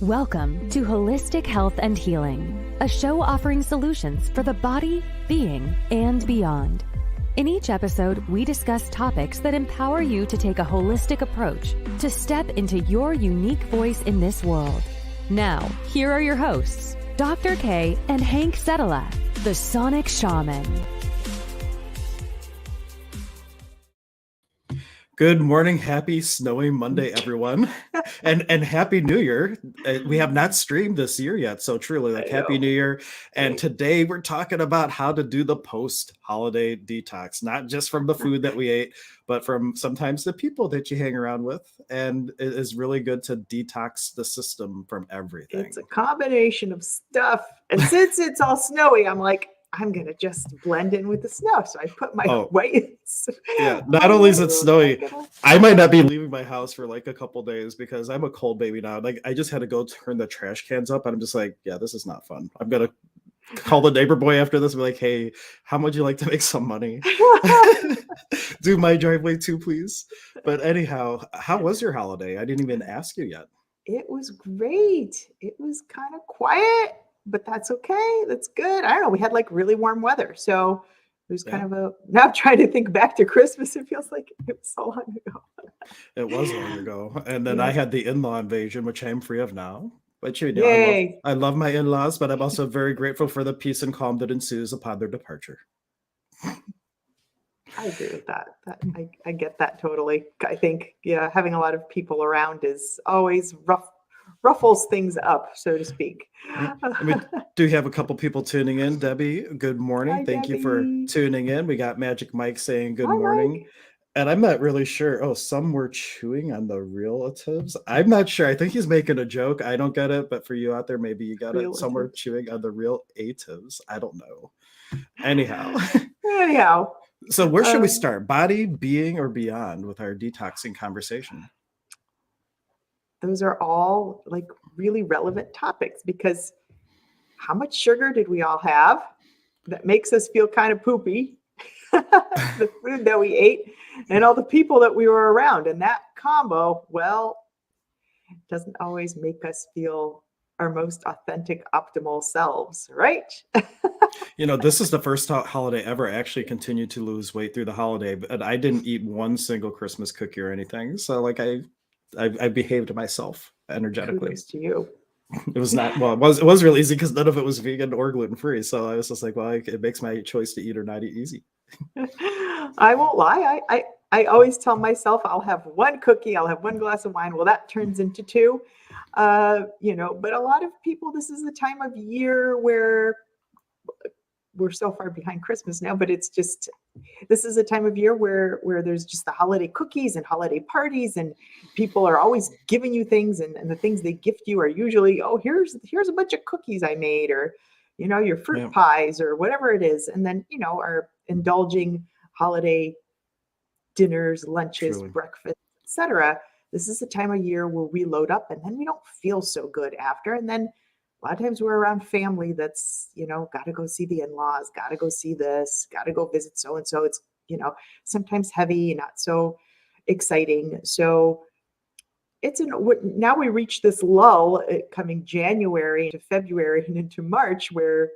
Welcome to Holistic Health and Healing, a show offering solutions for the body, being, and beyond. In each episode, we discuss topics that empower you to take a holistic approach to step into your unique voice in this world. Now, here are your hosts, Dr. K and Hank Setala, the Sonic Shaman. Good morning, happy snowy Monday, everyone, and happy New Year. We have not streamed this year yet, so truly, happy New Year. And today we're talking about how to do the post-holiday detox, not just from the food that we ate, but from sometimes the people that you hang around with. And it is really good to detox the system from everything. It's a combination of stuff, and since it's all snowy, I'm like, I'm going to just blend in with the snow. So I put my weights. Yeah, not only is it snowy, I might not be leaving my house for like a couple days because I'm a cold baby now. Like I just had to go turn the trash cans up and I'm just like, yeah, this is not fun. I'm going to call the neighbor boy after this and be like, hey, how would you like to make some money? Do my driveway too, please. But anyhow, how was your holiday? I didn't even ask you yet. It was great. It was kind of quiet, but that's okay. That's good. I don't know. We had like really warm weather. So it was kind of now trying to think back to Christmas. It feels like it was so long ago. It was long ago. And then I had the in-law invasion, which I'm free of now. But you know, I love my in-laws, but I'm also very grateful for the peace and calm that ensues upon their departure. I agree with that. I get that totally. I think, having a lot of people around is always ruffles things up, so to speak. We do have a couple people tuning in. Debbie, good morning. Hi, Thank Debbie. you for tuning in. We got Magic Mike saying good Hi, morning. Mike. And I'm not really sure. Oh, some were chewing on the relatives. I'm not sure. I think he's making a joke. I don't get it. But for you out there, maybe you got it. Some were chewing on the relatives. I don't know. Anyhow. So where should we start? Body, being, or beyond with our detoxing conversation? Those are all like really relevant topics because how much sugar did we all have that makes us feel kind of poopy? The food that we ate and all the people that we were around. And that combo, well, doesn't always make us feel our most authentic, optimal selves, right? You know, this is the first holiday ever I actually continued to lose weight through the holiday, but I didn't eat one single Christmas cookie or anything. So like I behaved myself energetically. Kudos to you. It was not, well, it was really easy because none of it was vegan or gluten-free. So I was just like, well, it makes my choice to eat or not eat easy. I won't lie. I always tell myself I'll have one cookie, I'll have one glass of wine. Well, that turns into two, but a lot of people, this is the time of year where we're so far behind Christmas now, but it's just, this is a time of year where there's just the holiday cookies and holiday parties and people are always giving you things and the things they gift you are usually, oh, here's a bunch of cookies I made or, your fruit pies or whatever it is. And then, are indulging holiday dinners, lunches, breakfast, etc. This is the time of year where we load up and then we don't feel so good after. And then a lot of times we're around family that's, got to go see the in-laws, got to go see this, got to go visit so-and-so. It's, sometimes heavy, not so exciting. So now we reach this lull coming January into February and into March where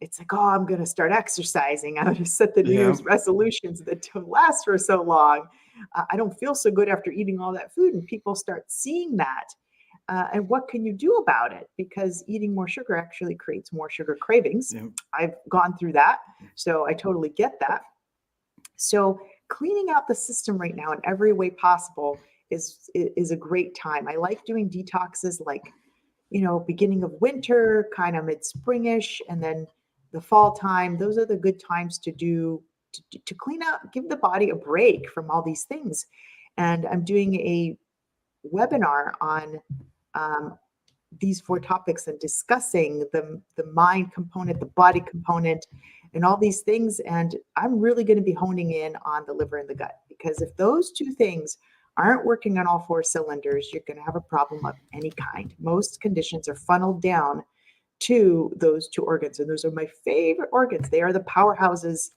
it's like, oh, I'm going to start exercising. I'm going to set the New Year's resolutions that don't last for so long. I don't feel so good after eating all that food. And people start seeing that. And what can you do about it? Because eating more sugar actually creates more sugar cravings. Yeah. I've gone through that. So I totally get that. So cleaning out the system right now in every way possible is a great time. I like doing detoxes like, beginning of winter, kind of mid-springish, and then the fall time. Those are the good times to clean out, give the body a break from all these things. And I'm doing a webinar on these 4 topics and discussing the mind component, the body component, and all these things. And I'm really going to be honing in on the liver and the gut, because if those 2 things aren't working on all 4 cylinders, you're going to have a problem of any kind. Most conditions are funneled down to those 2 organs. And those are my favorite organs. They are the powerhouses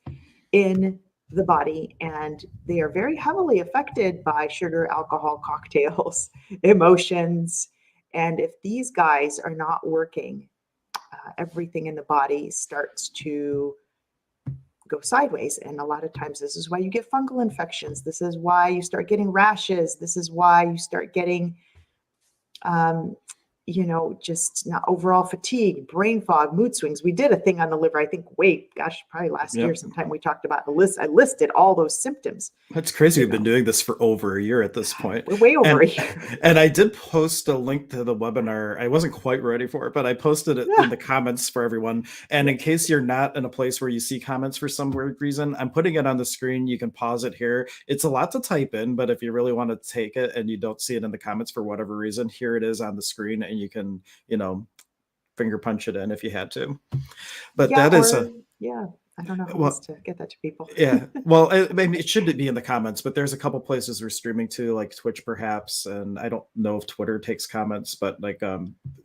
in the body, and they are very heavily affected by sugar, alcohol, cocktails, emotions, And if these guys are not working, everything in the body starts to go sideways. And a lot of times this is why you get fungal infections. This is why you start getting rashes. This is why you start getting, just not overall fatigue, brain fog, mood swings. We did a thing on the liver, I think, probably last year sometime we talked about the list. I listed all those symptoms. That's crazy. We've been doing this for over a year at this point. We're way over a year. And I did post a link to the webinar. I wasn't quite ready for it, but I posted it in the comments for everyone. And in case you're not in a place where you see comments for some weird reason, I'm putting it on the screen. You can pause it here. It's a lot to type in, but if you really want to take it and you don't see it in the comments for whatever reason, here it is on the screen, and you can, finger punch it in if you had to. But I don't know how else to get that to people. Well, maybe it shouldn't be in the comments, but there's a couple places we're streaming to, like Twitch perhaps, and I don't know if Twitter takes comments, but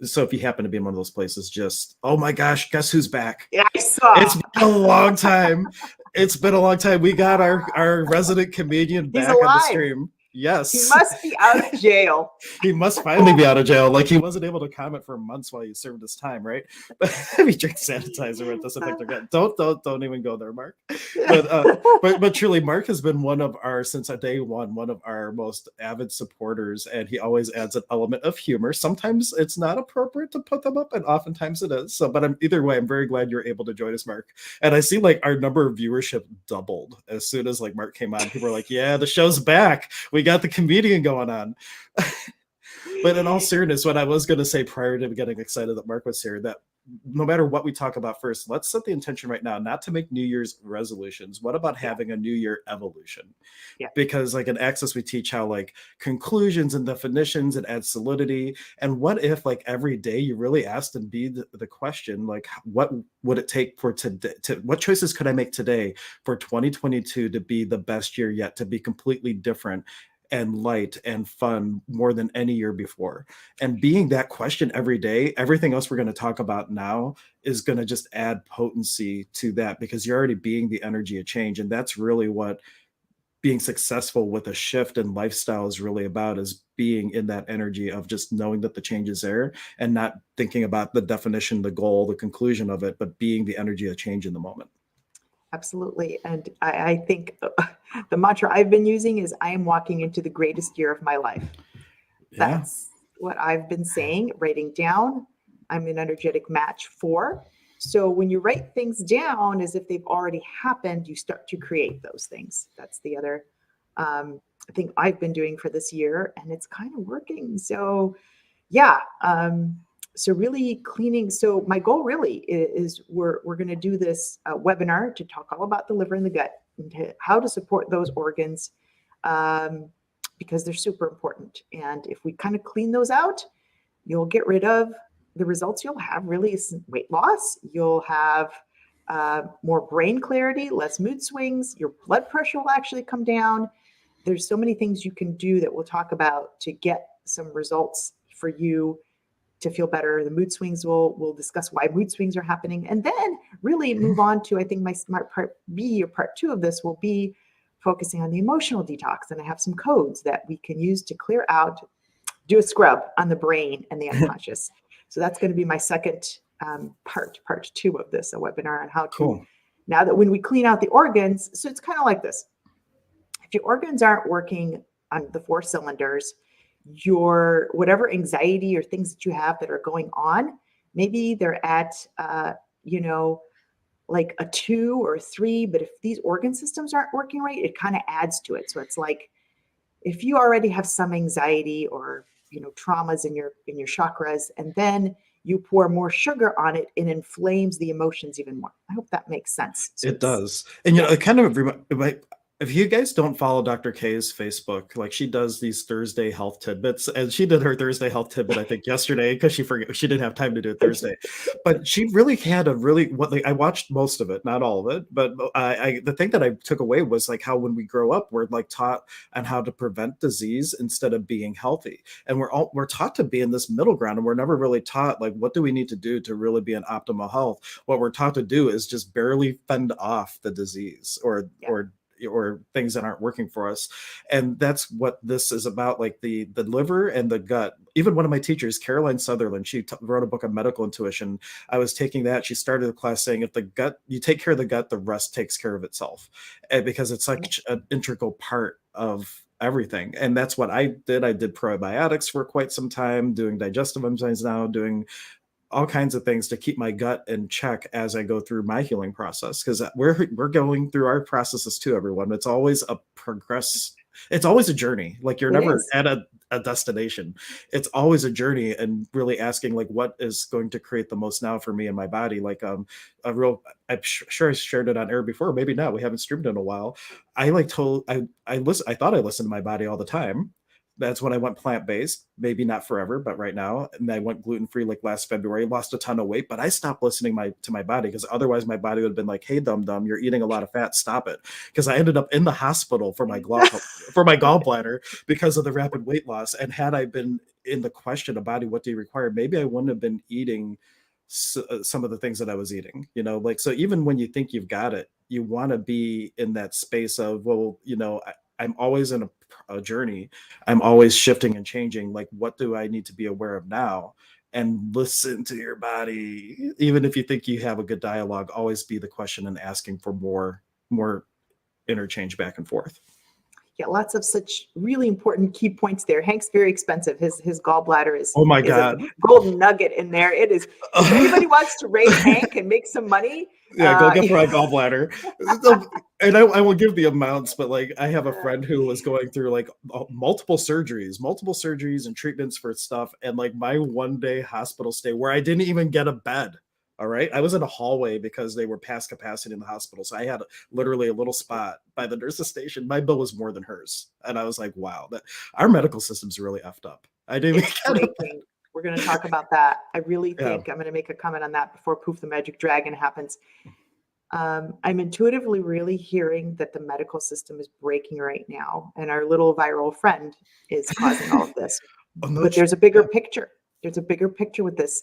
so if you happen to be in one of those places, just, oh my gosh, guess who's back? Yeah, I saw. It's been a long time. We got our resident comedian back on the stream. Yes. He must be out of jail. He must finally be out of jail. Like, he wasn't able to comment for months while he served his time, right? But he drinks sanitizer with us. I think they're good. Don't even go there, Mark. But truly, Mark has been since day one, one of our most avid supporters, and he always adds an element of humor. Sometimes it's not appropriate to put them up, and oftentimes it is. So, but either way, I'm very glad you're able to join us, Mark. And I see our number of viewership doubled as soon as Mark came on. People were like, "Yeah, the show's back. We got the comedian going on." But in all seriousness, what I was going to say prior to getting excited that Mark was here, that no matter what we talk about first, let's set the intention right now, not to make New Year's resolutions. What about having a New Year evolution? Yeah. Because in Access, we teach how conclusions and definitions, it adds solidity. And what if every day you really asked and be the question, what would it take for today? What choices could I make today for 2022 to be the best year yet, to be completely different and light and fun more than any year before? And being that question every day, everything else we're going to talk about now is going to just add potency to that, because you're already being the energy of change. And that's really what being successful with a shift in lifestyle is really about, is being in that energy of just knowing that the change is there and not thinking about the definition, the goal, the conclusion of it, but being the energy of change in the moment. Absolutely. And I think the mantra I've been using is, I am walking into the greatest year of my life. Yeah. That's what I've been saying, writing down. I'm an energetic match 4. So when you write things down as if they've already happened, you start to create those things. That's the other thing I've been doing for this year, and it's kind of working. So yeah. So really cleaning. So my goal really is we're going to do this webinar to talk all about the liver and the gut, and how to support those organs, because they're super important. And if we kind of clean those out, you'll get rid of the results you'll have really is weight loss. You'll have more brain clarity, less mood swings. Your blood pressure will actually come down. There's so many things you can do that we'll talk about to get some results for you to feel better. The mood swings, we'll discuss why mood swings are happening, and then really move on to, I think my smart part B, or part 2 of this, will be focusing on the emotional detox. And I have some codes that we can use to clear out, do a scrub on the brain and the unconscious. So that's going to be my second part 2 of this, a webinar on how to, now that when we clean out the organs, so it's kind of like this. If your organs aren't working on the 4 cylinders, your whatever anxiety or things that you have that are going on, maybe they're at like a 2 or a 3, but if these organ systems aren't working right, it kind of adds to it. So it's like, if you already have some anxiety or traumas in your chakras, and then you pour more sugar on it, it inflames the emotions even more. I hope that makes sense. So it does. And it kind of if you guys don't follow Dr. K's Facebook, she does these Thursday health tidbits, and she did her Thursday health tidbit, I think yesterday, because she didn't have time to do it Thursday, but she really had I watched most of it, not all of it, but the thing that I took away was how when we grow up, we're taught on how to prevent disease instead of being healthy. And we're taught to be in this middle ground, and we're never really taught, what do we need to do to really be in optimal health? What we're taught to do is just barely fend off the disease or or things that aren't working for us. And that's what this is about, like the liver and the gut. Even one of my teachers, Caroline Sutherland, she wrote a book on medical intuition. I was taking that. She started the class saying, if the gut, you take care of the gut, the rest takes care of itself. And because it's such an integral part of everything. And that's what I did. I did probiotics for quite some time, doing digestive enzymes now, doing all kinds of things to keep my gut in check as I go through my healing process. Because we're going through our processes too, everyone. It's always a progress. It's always a journey. Like you're never at a destination. It's always a journey, and really asking like, what is going to create the most now for me and my body? Like I'm sure I shared it on air before, maybe not. We haven't streamed in a while. I thought I listened to my body all the time. That's when I went plant-based, maybe not forever, but right now. And I went gluten-free like last February, lost a ton of weight, but I stopped listening to my body, because otherwise my body would have been like, hey, dum-dum, you're eating a lot of fat, stop it. Because I ended up in the hospital for my gallbladder because of the rapid weight loss. And had I been in the question of body, what do you require? Maybe I wouldn't have been eating some of the things that I was eating, like, so even when you think you've got it, you want to be in that space of, well, I'm always in a journey. I'm always shifting and changing. Like, what do I need to be aware of now? And listen to your body. Even if you think you have a good dialogue, always be the question and asking for more interchange back and forth. Yeah, lots of such really important key points there. Hank's very expensive. His gallbladder is, oh my is God, a golden nugget in there. It is. If anybody wants to raid Hank and make some money, go get my gallbladder. And I will give the amounts, but like I have a friend who was going through like multiple surgeries and treatments for stuff. And like my 1-day hospital stay where I didn't even get a bed. All right. I was in a hallway because they were past capacity in the hospital. So I had literally a little spot by the nurse's station. My bill was more than hers. And I was like, wow, our medical system's really effed up. I didn't breaking. We're going to talk about that. I really think I'm going to make a comment on that before Poof the Magic Dragon happens. I'm intuitively really hearing that the medical system is breaking right now. And our little viral friend is causing all of this. But there's a bigger picture. There's a bigger picture with this.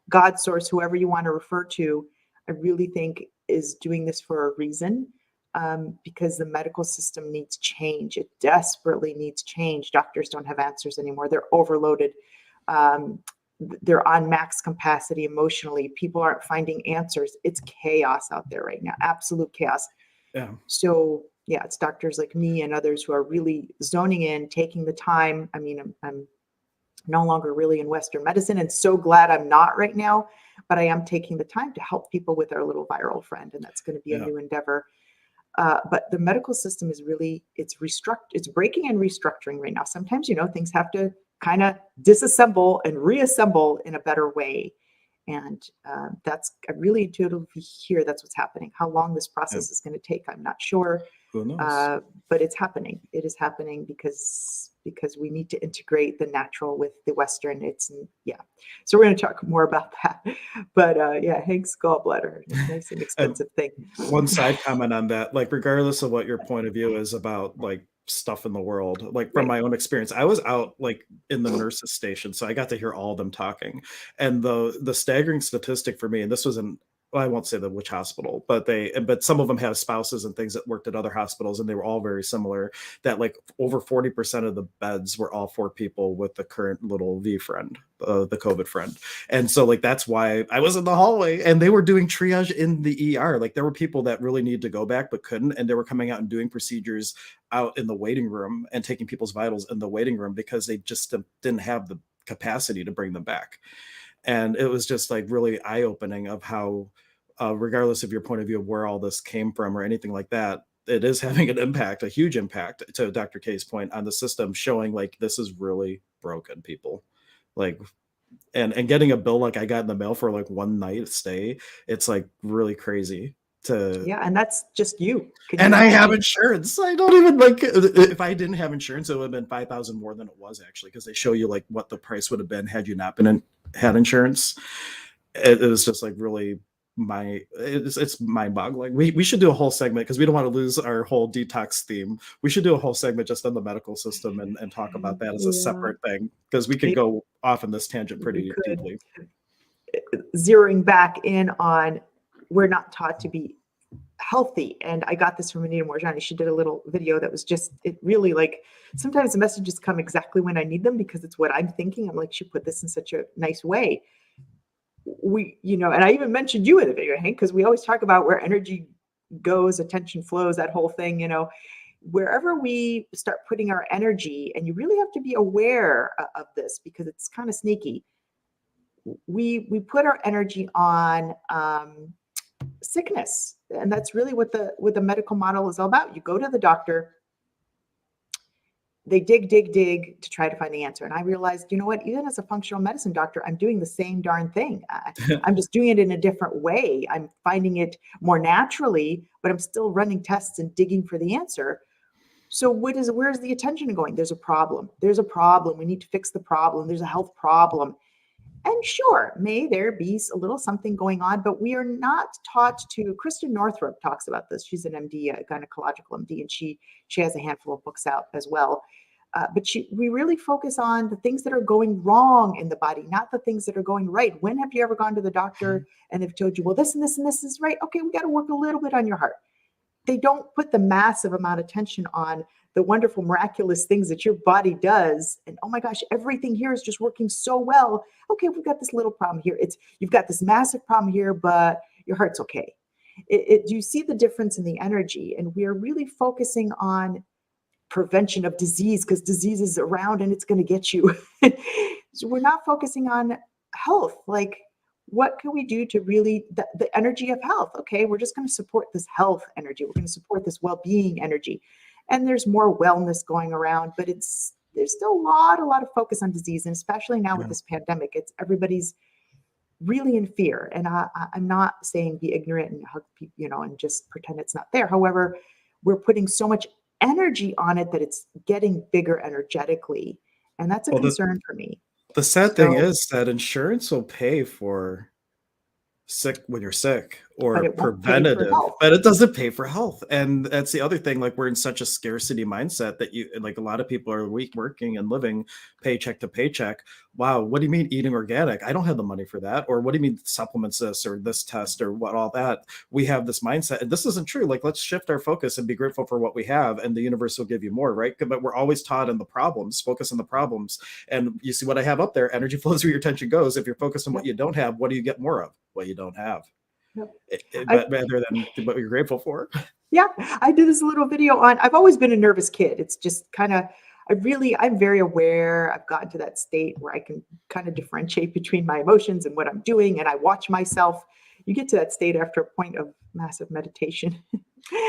God source, whoever you want to refer to, I really think is doing this for a reason, because the medical system needs change. It desperately needs change. Doctors don't have answers anymore. They're overloaded. They're on max capacity emotionally. People aren't finding answers. It's chaos out there right now, absolute chaos. Yeah. So yeah, it's doctors like me and others who are really zoning in, taking the time. I mean, I'm no longer really in Western medicine, and so glad I'm not right now, but I am taking the time to help people with our little viral friend, and that's going to be a new endeavor. But the medical system is really, it's breaking and restructuring right now. Sometimes, things have to kind of disassemble and reassemble in a better way. And I really intuitively hear that's what's happening. How long this process is going to take, I'm not sure. Who knows? But it's happening. It is happening because we need to integrate the natural with the Western. So we're going to talk more about that. But Hank's gallbladder, nice and expensive thing. One side comment on that, like regardless of what your point of view is about like stuff in the world, like from my own experience, I was out like in the nurses station, so I got to hear all of them talking. And the staggering statistic for me, and this was I won't say which hospital, but some of them have spouses and things that worked at other hospitals, and they were all very similar, that like over 40% of the beds were all for people with the current little V friend, the COVID friend. And so like, that's why I was in the hallway, and they were doing triage in the ER. Like there were people that really needed to go back, but couldn't. And they were coming out and doing procedures out in the waiting room and taking people's vitals in the waiting room because they just didn't have the capacity to bring them back. And it was just like really eye-opening of how, regardless of your point of view of where all this came from or anything like that, it is having an impact, a huge impact, to Dr. K's point, on the system, showing like this is really broken, people. Like, and getting a bill like I got in the mail for like one night stay, it's like really crazy. And that's just you. And I have insurance. I don't even like, if I didn't have insurance, it would have been $5,000 more than it was actually, because they show you like what the price would have been had you not had insurance. It was just like really it's mind-boggling. We should do a whole segment, because we don't want to lose our whole detox theme. We should do a whole segment just on the medical system and talk about that as a separate thing, because we could go off in this tangent pretty deeply. Zeroing back in on, we're not taught to be healthy. And I got this from Anita Morjani. She did a little video that was just, it really like, sometimes the messages come exactly when I need them because it's what I'm thinking. I'm like, she put this in such a nice way. And I even mentioned you in the video, Hank, because we always talk about where energy goes, attention flows, that whole thing, wherever we start putting our energy, and you really have to be aware of this because it's kind of sneaky. We put our energy on sickness, and that's really what the medical model is all about. You go to the doctor, they dig to try to find the answer. And I realized, you know what, even as a functional medicine doctor, I'm doing the same darn thing. I'm just doing it in a different way. I'm finding it more naturally, but I'm still running tests and digging for the answer. So where's the attention going? There's a problem. We need to fix the problem. There's a health problem. And sure, may there be a little something going on, but we are not taught to. Kristen Northrup talks about this. She's an MD, a gynecological MD, and she has a handful of books out as well. But we really focus on the things that are going wrong in the body, not the things that are going right. When have you ever gone to the doctor and they've told you, well, this and this and this is right? Okay, we got to work a little bit on your heart. They don't put the massive amount of attention on the wonderful, miraculous things that your body does. And oh my gosh, everything here is just working so well. Okay, we've got this little problem here. You've got this massive problem here, but your heart's okay. You see the difference in the energy, and we are really focusing on prevention of disease because disease is around and it's going to get you. So we're not focusing on health. Like, what can we do to really the energy of health? Okay, we're just going to support this health energy. We're going to support this well-being energy. And there's more wellness going around, but there's still a lot of focus on disease. And especially now with this pandemic, everybody's really in fear. And I'm not saying be ignorant and hug people, and just pretend it's not there. However, we're putting so much energy on it that it's getting bigger energetically. And that's a concern for me. The sad thing is that insurance will pay for sick when you're sick or preventative, but it doesn't pay for health. And that's the other thing. Like, we're in such a scarcity mindset that a lot of people are working and living paycheck to paycheck. Wow, what do you mean eating organic? I don't have the money for that. Or what do you mean supplements this or this test or what, all that? We have this mindset, and this isn't true. Like, let's shift our focus and be grateful for what we have, and the universe will give you more, right? But we're always taught in the problems, focus on the problems. And you see what I have up there, energy flows where your attention goes. If you're focused on what you don't have, what do you get more of? What you don't have. Rather than what you're grateful for. Yeah, I did this little video I've always been a nervous kid. It's just kind of, I'm very aware. I've gotten to that state where I can kind of differentiate between my emotions and what I'm doing. And I watch myself. You get to that state after a point of massive meditation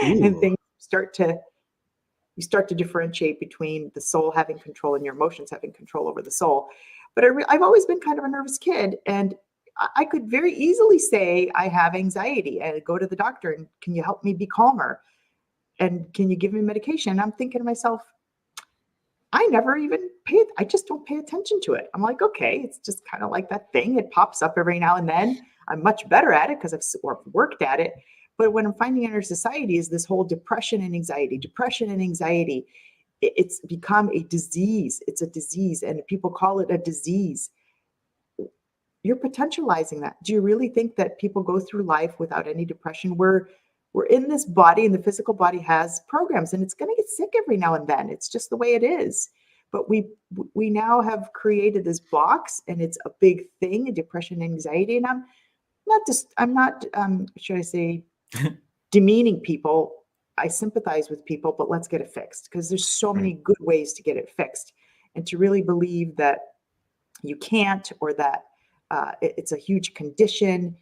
and things you start to differentiate between the soul having control and your emotions having control over the soul. But I've always been kind of a nervous kid, and I could very easily say I have anxiety and go to the doctor and can you help me be calmer? And can you give me medication? And I'm thinking to myself, I just don't pay attention to it. I'm like, okay, it's just kind of like that thing. It pops up every now and then. I'm much better at it because I've worked at it. But what I'm finding in our society is this whole depression and anxiety. It's become a disease. It's a disease, and people call it a disease. You're potentializing that. Do you really think that people go through life without any depression? We're in this body, and the physical body has programs, and it's going to get sick every now and then. It's just the way it is. But we now have created this box, and it's a big thing, depression, anxiety. And I'm not should I say, demeaning people. I sympathize with people, but let's get it fixed, because there's so many good ways to get it fixed. And to really believe that you can't, or that it's a huge condition,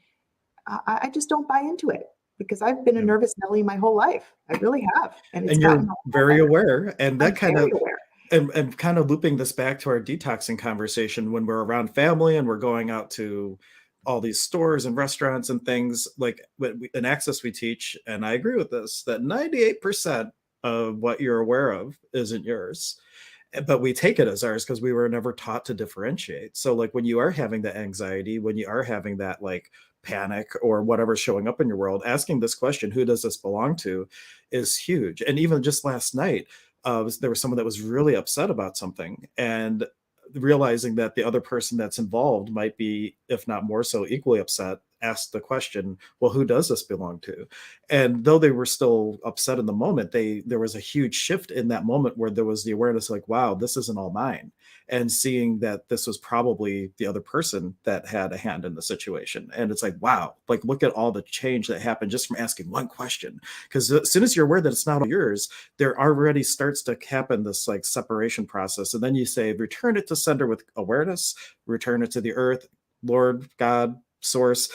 I just don't buy into it, because I've been a nervous Nelly my whole life. I really have. And you're very aware. And that kind of, and kind of looping this back to our detoxing conversation, when we're around family and we're going out to all these stores and restaurants and things, like in Access we teach, and I agree with this, that 98% of what you're aware of isn't yours. But we take it as ours because we were never taught to differentiate. So like, when you are having the anxiety, when you are having that like panic or whatever's showing up in your world, asking this question, who does this belong to, is huge. And even just last night, there was someone that was really upset about something, and realizing that the other person that's involved might be, if not more so, equally upset asked the question, well, who does this belong to? And though they were still upset in the moment, there was a huge shift in that moment where there was the awareness like, wow, this isn't all mine. And seeing that this was probably the other person that had a hand in the situation. And it's like, wow, like look at all the change that happened just from asking one question. Because as soon as you're aware that it's not all yours, there already starts to happen this like separation process. And then you say, return it to sender with awareness, return it to the earth, Lord, God, source,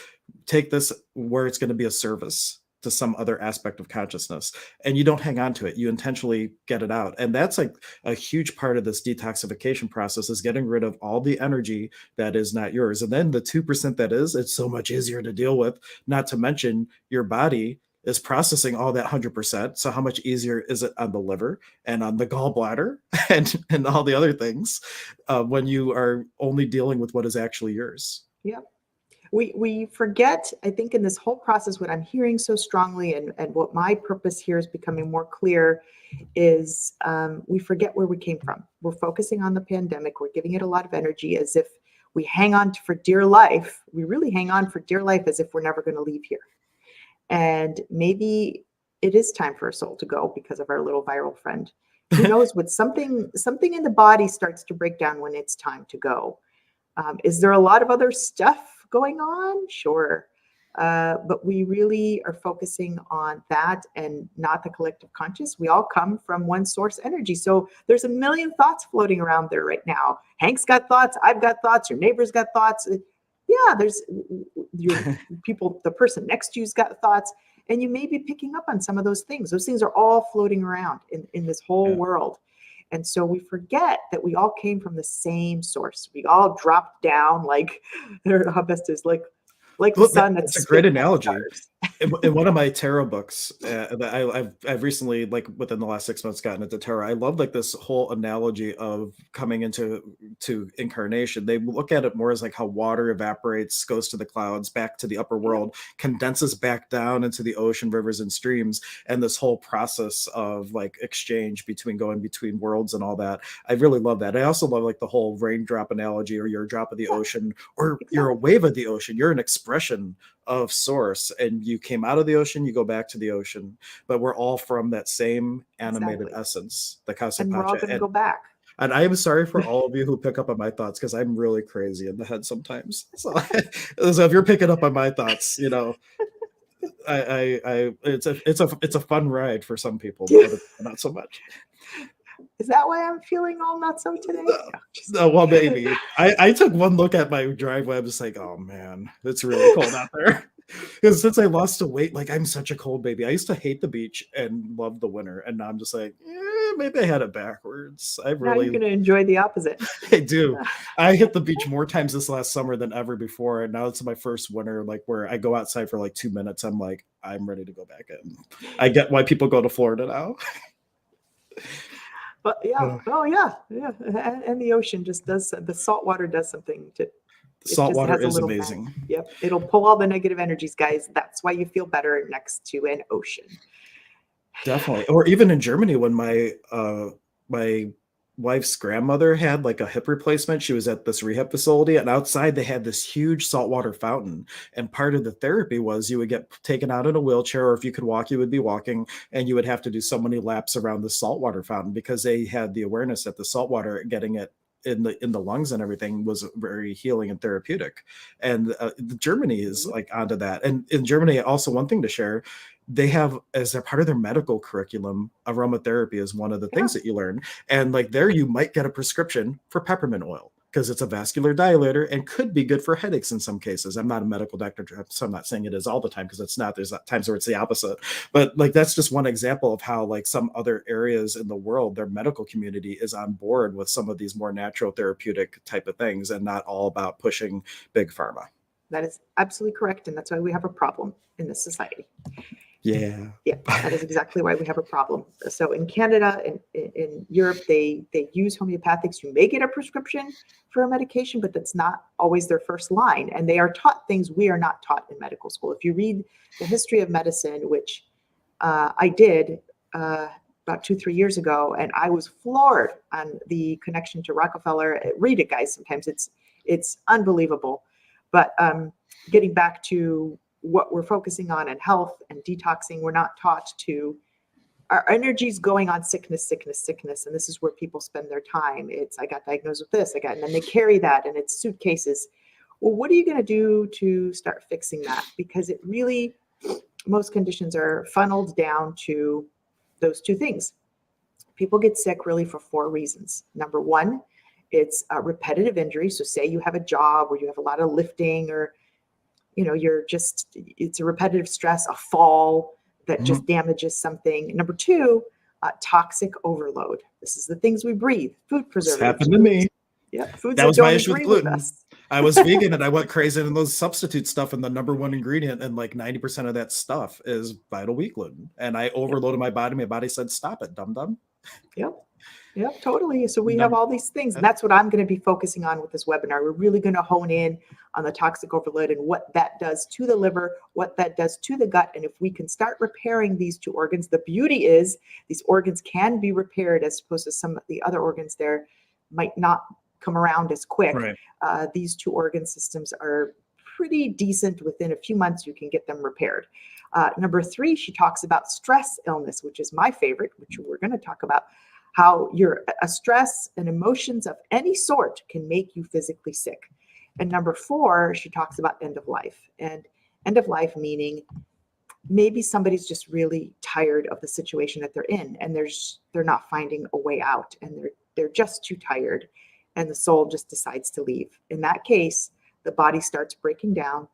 take this where it's going to be a service to some other aspect of consciousness, and you don't hang on to it. You intentionally get it out. And that's like a huge part of this detoxification process, is getting rid of all the energy that is not yours. And then the 2% that is, it's so much easier to deal with, not to mention your body is processing all that 100%. So how much easier is it on the liver and on the gallbladder and all the other things when you are only dealing with what is actually yours? Yep. We forget, I think in this whole process, what I'm hearing so strongly and what my purpose here is becoming more clear is we forget where we came from. We're focusing on the pandemic. We're giving it a lot of energy as if we hang on for dear life. We really hang on for dear life as if we're never going to leave here. And maybe it is time for a soul to go because of our little viral friend. Who knows what something in the body starts to break down when it's time to go. Is there a lot of other stuff going on? Sure. But we really are focusing on that and not the collective conscious. We all come from one source energy. So there's a million thoughts floating around there right now. Hank's got thoughts. I've got thoughts. Your neighbor's got thoughts. Yeah, there's your people, the person next to you's got thoughts. And you may be picking up on some of those things. Those things are all floating around in this whole world. And so we forget that we all came from the same source. We all dropped down like, I don't know how best is like the sun. That's a great analogy. In one of my tarot books that I've recently, like within the last 6 months, gotten into tarot. I love like this whole analogy of coming into incarnation. They look at it more as like how water evaporates, goes to the clouds, back to the upper world, condenses back down into the ocean, rivers, and streams, and this whole process of like exchange going between worlds and all that. I really love that. I also love like the whole raindrop analogy, or you're a drop of the ocean, or you're a wave of the ocean. You're an expression of source, and you came out of the ocean, you go back to the ocean, but we're all from that same animated essence, the Kausa and we're all going to go back. And I am sorry for all of you who pick up on my thoughts, because I'm really crazy in the head sometimes. So if you're picking up on my thoughts, you know, it's a fun ride for some people, but not so much. Is that why I'm feeling all not so today? No, well, maybe. I took one look at my driveway. I was like, oh man, it's really cold out there. Because since I lost the weight, like I'm such a cold baby. I used to hate the beach and love the winter, and now I'm just like, maybe I had it backwards. Now you're going to enjoy the opposite. I do. I hit the beach more times this last summer than ever before, and now it's my first winter, like where I go outside for like 2 minutes. I'm like, I'm ready to go back in. I get why people go to Florida now. But yeah, and the ocean just does. The salt water does something to. Salt water is amazing. Magic. Yep, it'll pull all the negative energies, guys. That's why you feel better next to an ocean. Definitely. Or even in Germany, when my wife's grandmother had like a hip replacement, she was at this rehab facility, and outside they had this huge saltwater fountain. And part of the therapy was you would get taken out in a wheelchair, or if you could walk, you would be walking, and you would have to do so many laps around the saltwater fountain, because they had the awareness that the saltwater, getting it in the lungs and everything, was very healing and therapeutic. And Germany is like onto that. And in Germany, also one thing to share, they have, as a part of their medical curriculum, aromatherapy is one of the things that you learn. And like there, you might get a prescription for peppermint oil, because it's a vascular dilator and could be good for headaches in some cases. I'm not a medical doctor, so I'm not saying it is all the time, because it's not. There's times where it's the opposite. But like that's just one example of how like some other areas in the world, their medical community is on board with some of these more natural therapeutic type of things, and not all about pushing big pharma. That is absolutely correct. And that's why we have a problem in this society. Yeah, that is exactly why we have a problem. So in Canada and in Europe, they use homeopathics. You may get a prescription for a medication, but that's not always their first line. And they are taught things we are not taught in medical school. If you read the history of medicine, which I did about 2-3 years ago, and I was floored on the connection to Rockefeller. Read it, guys. Sometimes it's unbelievable. But getting back to what we're focusing on in health and detoxing, we're not taught to, our energy's going on sickness. And this is where people spend their time. It's, I got diagnosed with this, and then they carry that and it's suitcases. Well, what are you going to do to start fixing that? Because it really, most conditions are funneled down to those two things. People get sick really for 4 reasons. Number one, it's a repetitive injury. So say you have a job where you have a lot of lifting, or, it's a repetitive stress, a fall that just damages something. Number two, toxic overload. This is the things we breathe, food preservatives. It's happened to me. Yeah, foods that was don't my issue with agree gluten. us. I was vegan and I went crazy in those substitute stuff, and the number one ingredient and like 90% of that stuff is vital wheat gluten. And I overloaded my body. My body said, "Stop it, dum-dum." Yep, totally. So we have all these things, and that's what I'm going to be focusing on with this webinar. We're really going to hone in on the toxic overload and what that does to the liver, what that does to the gut. And if we can start repairing these 2 organs, the beauty is these organs can be repaired, as opposed to some of the other organs there might not come around as quick. Right. These 2 organ systems are pretty decent. Within a few months, you can get them repaired. Number 3, she talks about stress illness, which is my favorite, which we're going to talk about, how a stress and emotions of any sort can make you physically sick. And number 4, she talks about end of life. And end of life meaning maybe somebody's just really tired of the situation that they're in, and they're not finding a way out, and they're just too tired, and the soul just decides to leave. In that case, the body starts breaking down.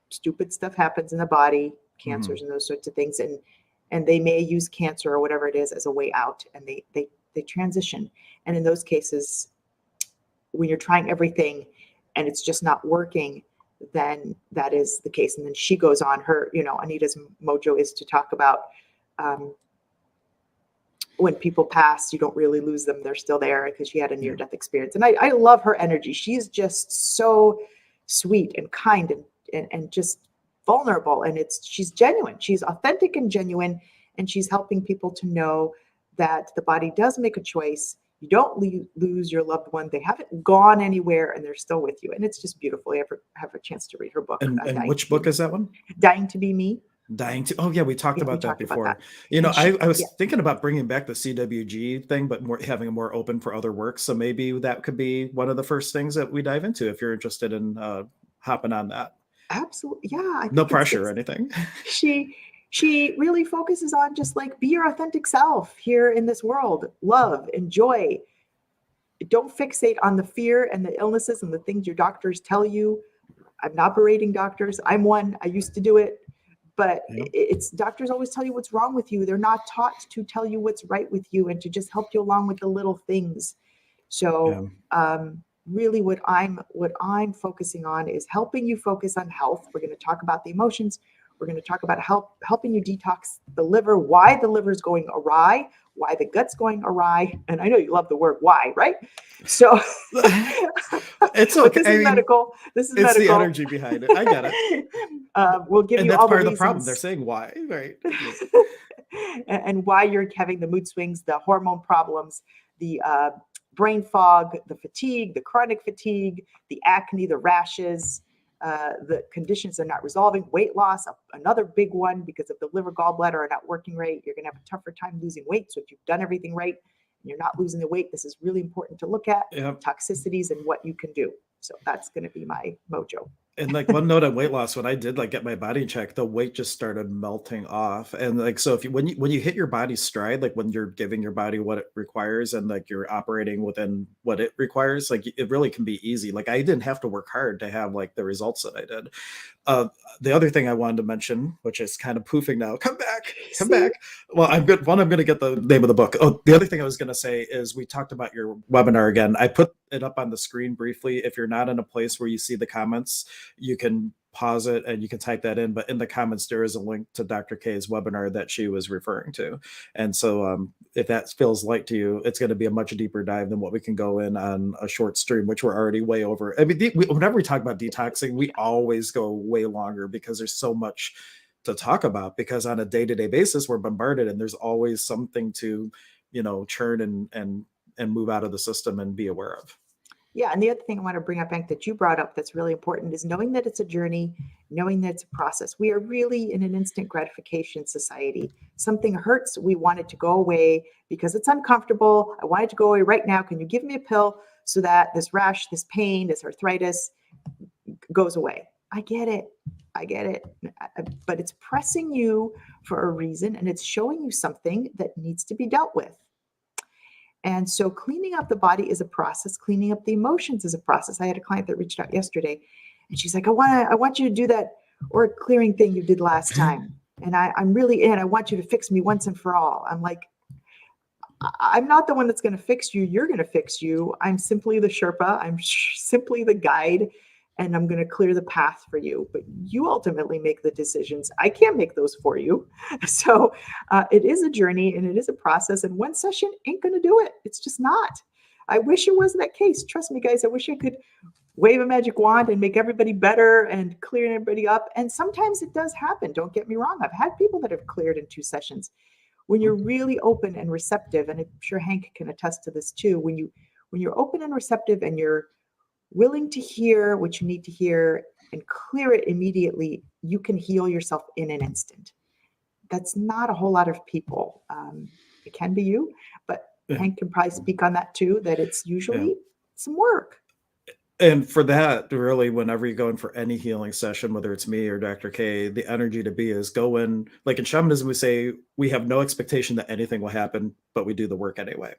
Stupid stuff happens in the body, cancers and those sorts of things, and they may use cancer or whatever it is as a way out, and they transition. And in those cases, when you're trying everything and it's just not working, then that is the case. And then she goes on, Anita's mojo is to talk about when people pass, you don't really lose them. They're still there, because she had a near-death experience. And I love her energy. She's just so sweet and kind and just vulnerable. And she's genuine. She's authentic and genuine. And she's helping people to know that the body does make a choice. You don't lose your loved one. They haven't gone anywhere, and they're still with you. And it's just beautiful. You ever have a chance to read her book. And which book is that one? Dying to Be Me. Dying to. Oh yeah, we talked about that before. I was thinking about bringing back the CWG thing, but having it more open for other works. So maybe that could be one of the first things that we dive into if you're interested in hopping on that. Absolutely, yeah. No pressure or anything. She really focuses on just like, be your authentic self here in this world. Love, enjoy. Don't fixate on the fear and the illnesses and the things your doctors tell you. I'm not berating doctors. I'm one. I used to do it. But it's doctors always tell you what's wrong with you. They're not taught to tell you what's right with you and to just help you along with the little things. So really what I'm focusing on is helping you focus on health. We're going to talk about the emotions. We're going to talk about helping you detox the liver, why the liver's going awry, why the gut's going awry. And I know you love the word why, right? So it's okay. This is medical. It's medical. The energy behind it. I get it. We'll give you that's all the part reasons. of the problem. They're saying why, right? And why you're having the mood swings, the hormone problems, the brain fog, the fatigue, the chronic fatigue, the acne, the rashes, the conditions are not resolving, weight loss, another big one, because if the liver gallbladder are not working right, you're going to have a tougher time losing weight. So if you've done everything right and you're not losing the weight, this is really important to look at toxicities and what you can do. So that's going to be my mojo. And like one note on weight loss, when I did like get my body checked, the weight just started melting off. And like, so if when you hit your body's stride, like when you're giving your body what it requires and like you're operating within what it requires, like it really can be easy. Like I didn't have to work hard to have like the results that I did. The other thing I wanted to mention, which is kind of poofing now, come back. Well, I'm going to get the name of the book. Oh, the other thing I was going to say is we talked about your webinar again. I put it up on the screen briefly. If you're not in a place where you see the comments, you can pause it and you can type that in. But in the comments, there is a link to Dr. K's webinar that she was referring to. And so if that feels light to you, it's going to be a much deeper dive than what we can go in on a short stream, which we're already way over. I mean, whenever we talk about detoxing, we always go way longer because there's so much to talk about, because on a day-to-day basis, we're bombarded and there's always something to, churn and move out of the system and be aware of. Yeah. And the other thing I want to bring up, Hank, that you brought up that's really important is knowing that it's a journey, knowing that it's a process. We are really in an instant gratification society. Something hurts, we want it to go away because it's uncomfortable. I want it to go away right now. Can you give me a pill so that this rash, this pain, this arthritis goes away? I get it. I get it. But it's pressing you for a reason, and it's showing you something that needs to be dealt with. And so cleaning up the body is a process. Cleaning up the emotions is a process. I had a client that reached out yesterday, and she's like, I want you to do that or clearing thing you did last time. And I'm really in. I want you to fix me once and for all. I'm like, I'm not the one that's going to fix you. You're going to fix you. I'm simply the Sherpa. I'm simply the guide, and I'm going to clear the path for you. But you ultimately make the decisions. I can't make those for you. So it is a journey, and it is a process. And one session ain't going to do it. It's just not. I wish it was that case. Trust me, guys. I wish I could wave a magic wand and make everybody better and clear everybody up. And sometimes it does happen. Don't get me wrong. I've had people that have cleared in 2 sessions. When you're really open and receptive, and I'm sure Hank can attest to this too, when you're open and receptive and you're willing to hear what you need to hear and clear it immediately, you can heal yourself in an instant. That's not a whole lot of people. It can be you, but Hank can probably speak on that too, that it's usually some work. And for that, really, whenever you go in for any healing session, whether it's me or Dr. K, the energy to be is go in, like in shamanism, we say we have no expectation that anything will happen, but we do the work anyway.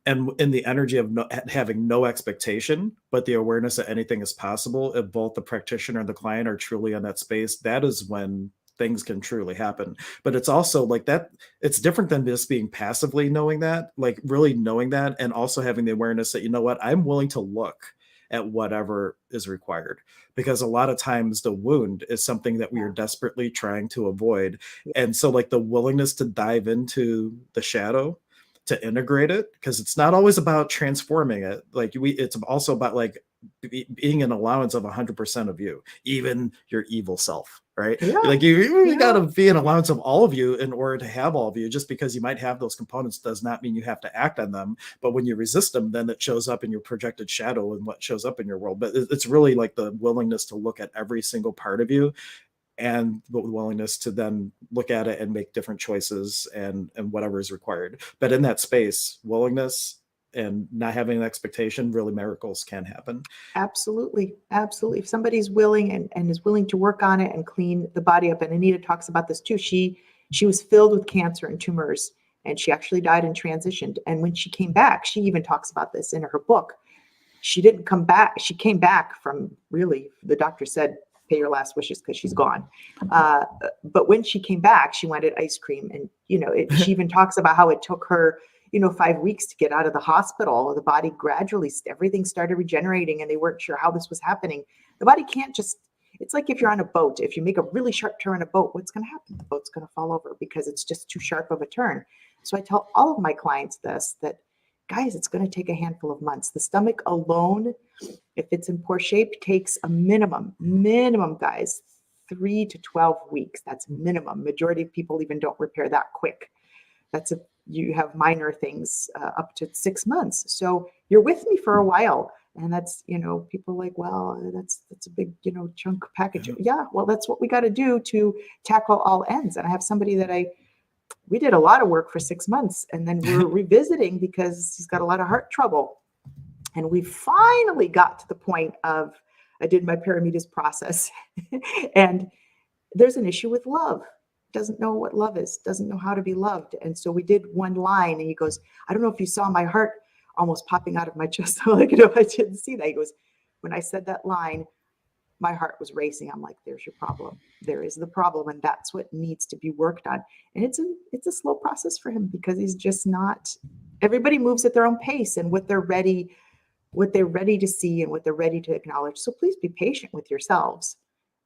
And in the energy of having no expectation, but the awareness that anything is possible, if both the practitioner and the client are truly in that space, that is when things can truly happen. But it's also like that, it's different than just being passively knowing that, like really knowing that, and also having the awareness that, you know what, I'm willing to look at whatever is required, because a lot of times the wound is something that we are desperately trying to avoid. And so like the willingness to dive into the shadow, to integrate it, because it's not always about transforming it. Like it's also about like being an allowance of 100% of you, even your evil self, right? Yeah. Like you gotta be an allowance of all of you in order to have all of you. Just because you might have those components does not mean you have to act on them. But when you resist them, then it shows up in your projected shadow and what shows up in your world. But it's really like the willingness to look at every single part of you, and the willingness to then look at it and make different choices and whatever is required. But in that space, willingness and not having an expectation, really miracles can happen. Absolutely. Absolutely. If somebody's willing and is willing to work on it and clean the body up, and Anita talks about this too. She was filled with cancer and tumors, and she actually died and transitioned. And when she came back, she even talks about this in her book. She didn't come back. She came back from, really, the doctor said, pay your last wishes because she's gone. But when she came back, she wanted ice cream. And, she even talks about how it took her, 5 weeks to get out of the hospital. The body gradually, everything started regenerating, and they weren't sure how this was happening. The body can't just, it's like if you're on a boat, if you make a really sharp turn on a boat, what's going to happen? The boat's going to fall over because it's just too sharp of a turn. So I tell all of my clients this, that guys, it's going to take a handful of months. The stomach alone, if it's in poor shape, takes a minimum, guys, 3 to 12 weeks. That's minimum. Majority of people even don't repair that quick. You have minor things up to 6 months. So you're with me for a while. And that's, people are like, well, that's a big, chunk package. Yeah, well, that's what we got to do to tackle all ends. And I have somebody that we did a lot of work for 6 months, and then we're revisiting because he's got a lot of heart trouble. And we finally got to the point of, I did my Paramedes process and there's an issue with love. Doesn't know what love is, doesn't know how to be loved. And so we did one line, and he goes, I don't know if you saw my heart almost popping out of my chest. I'm like, I didn't see that. He goes, when I said that line, my heart was racing. I'm like, there's your problem. There is the problem. And that's what needs to be worked on. And it's a slow process for him, because he's just not, everybody moves at their own pace and what they're ready to see and what they're ready to acknowledge. So please be patient with yourselves.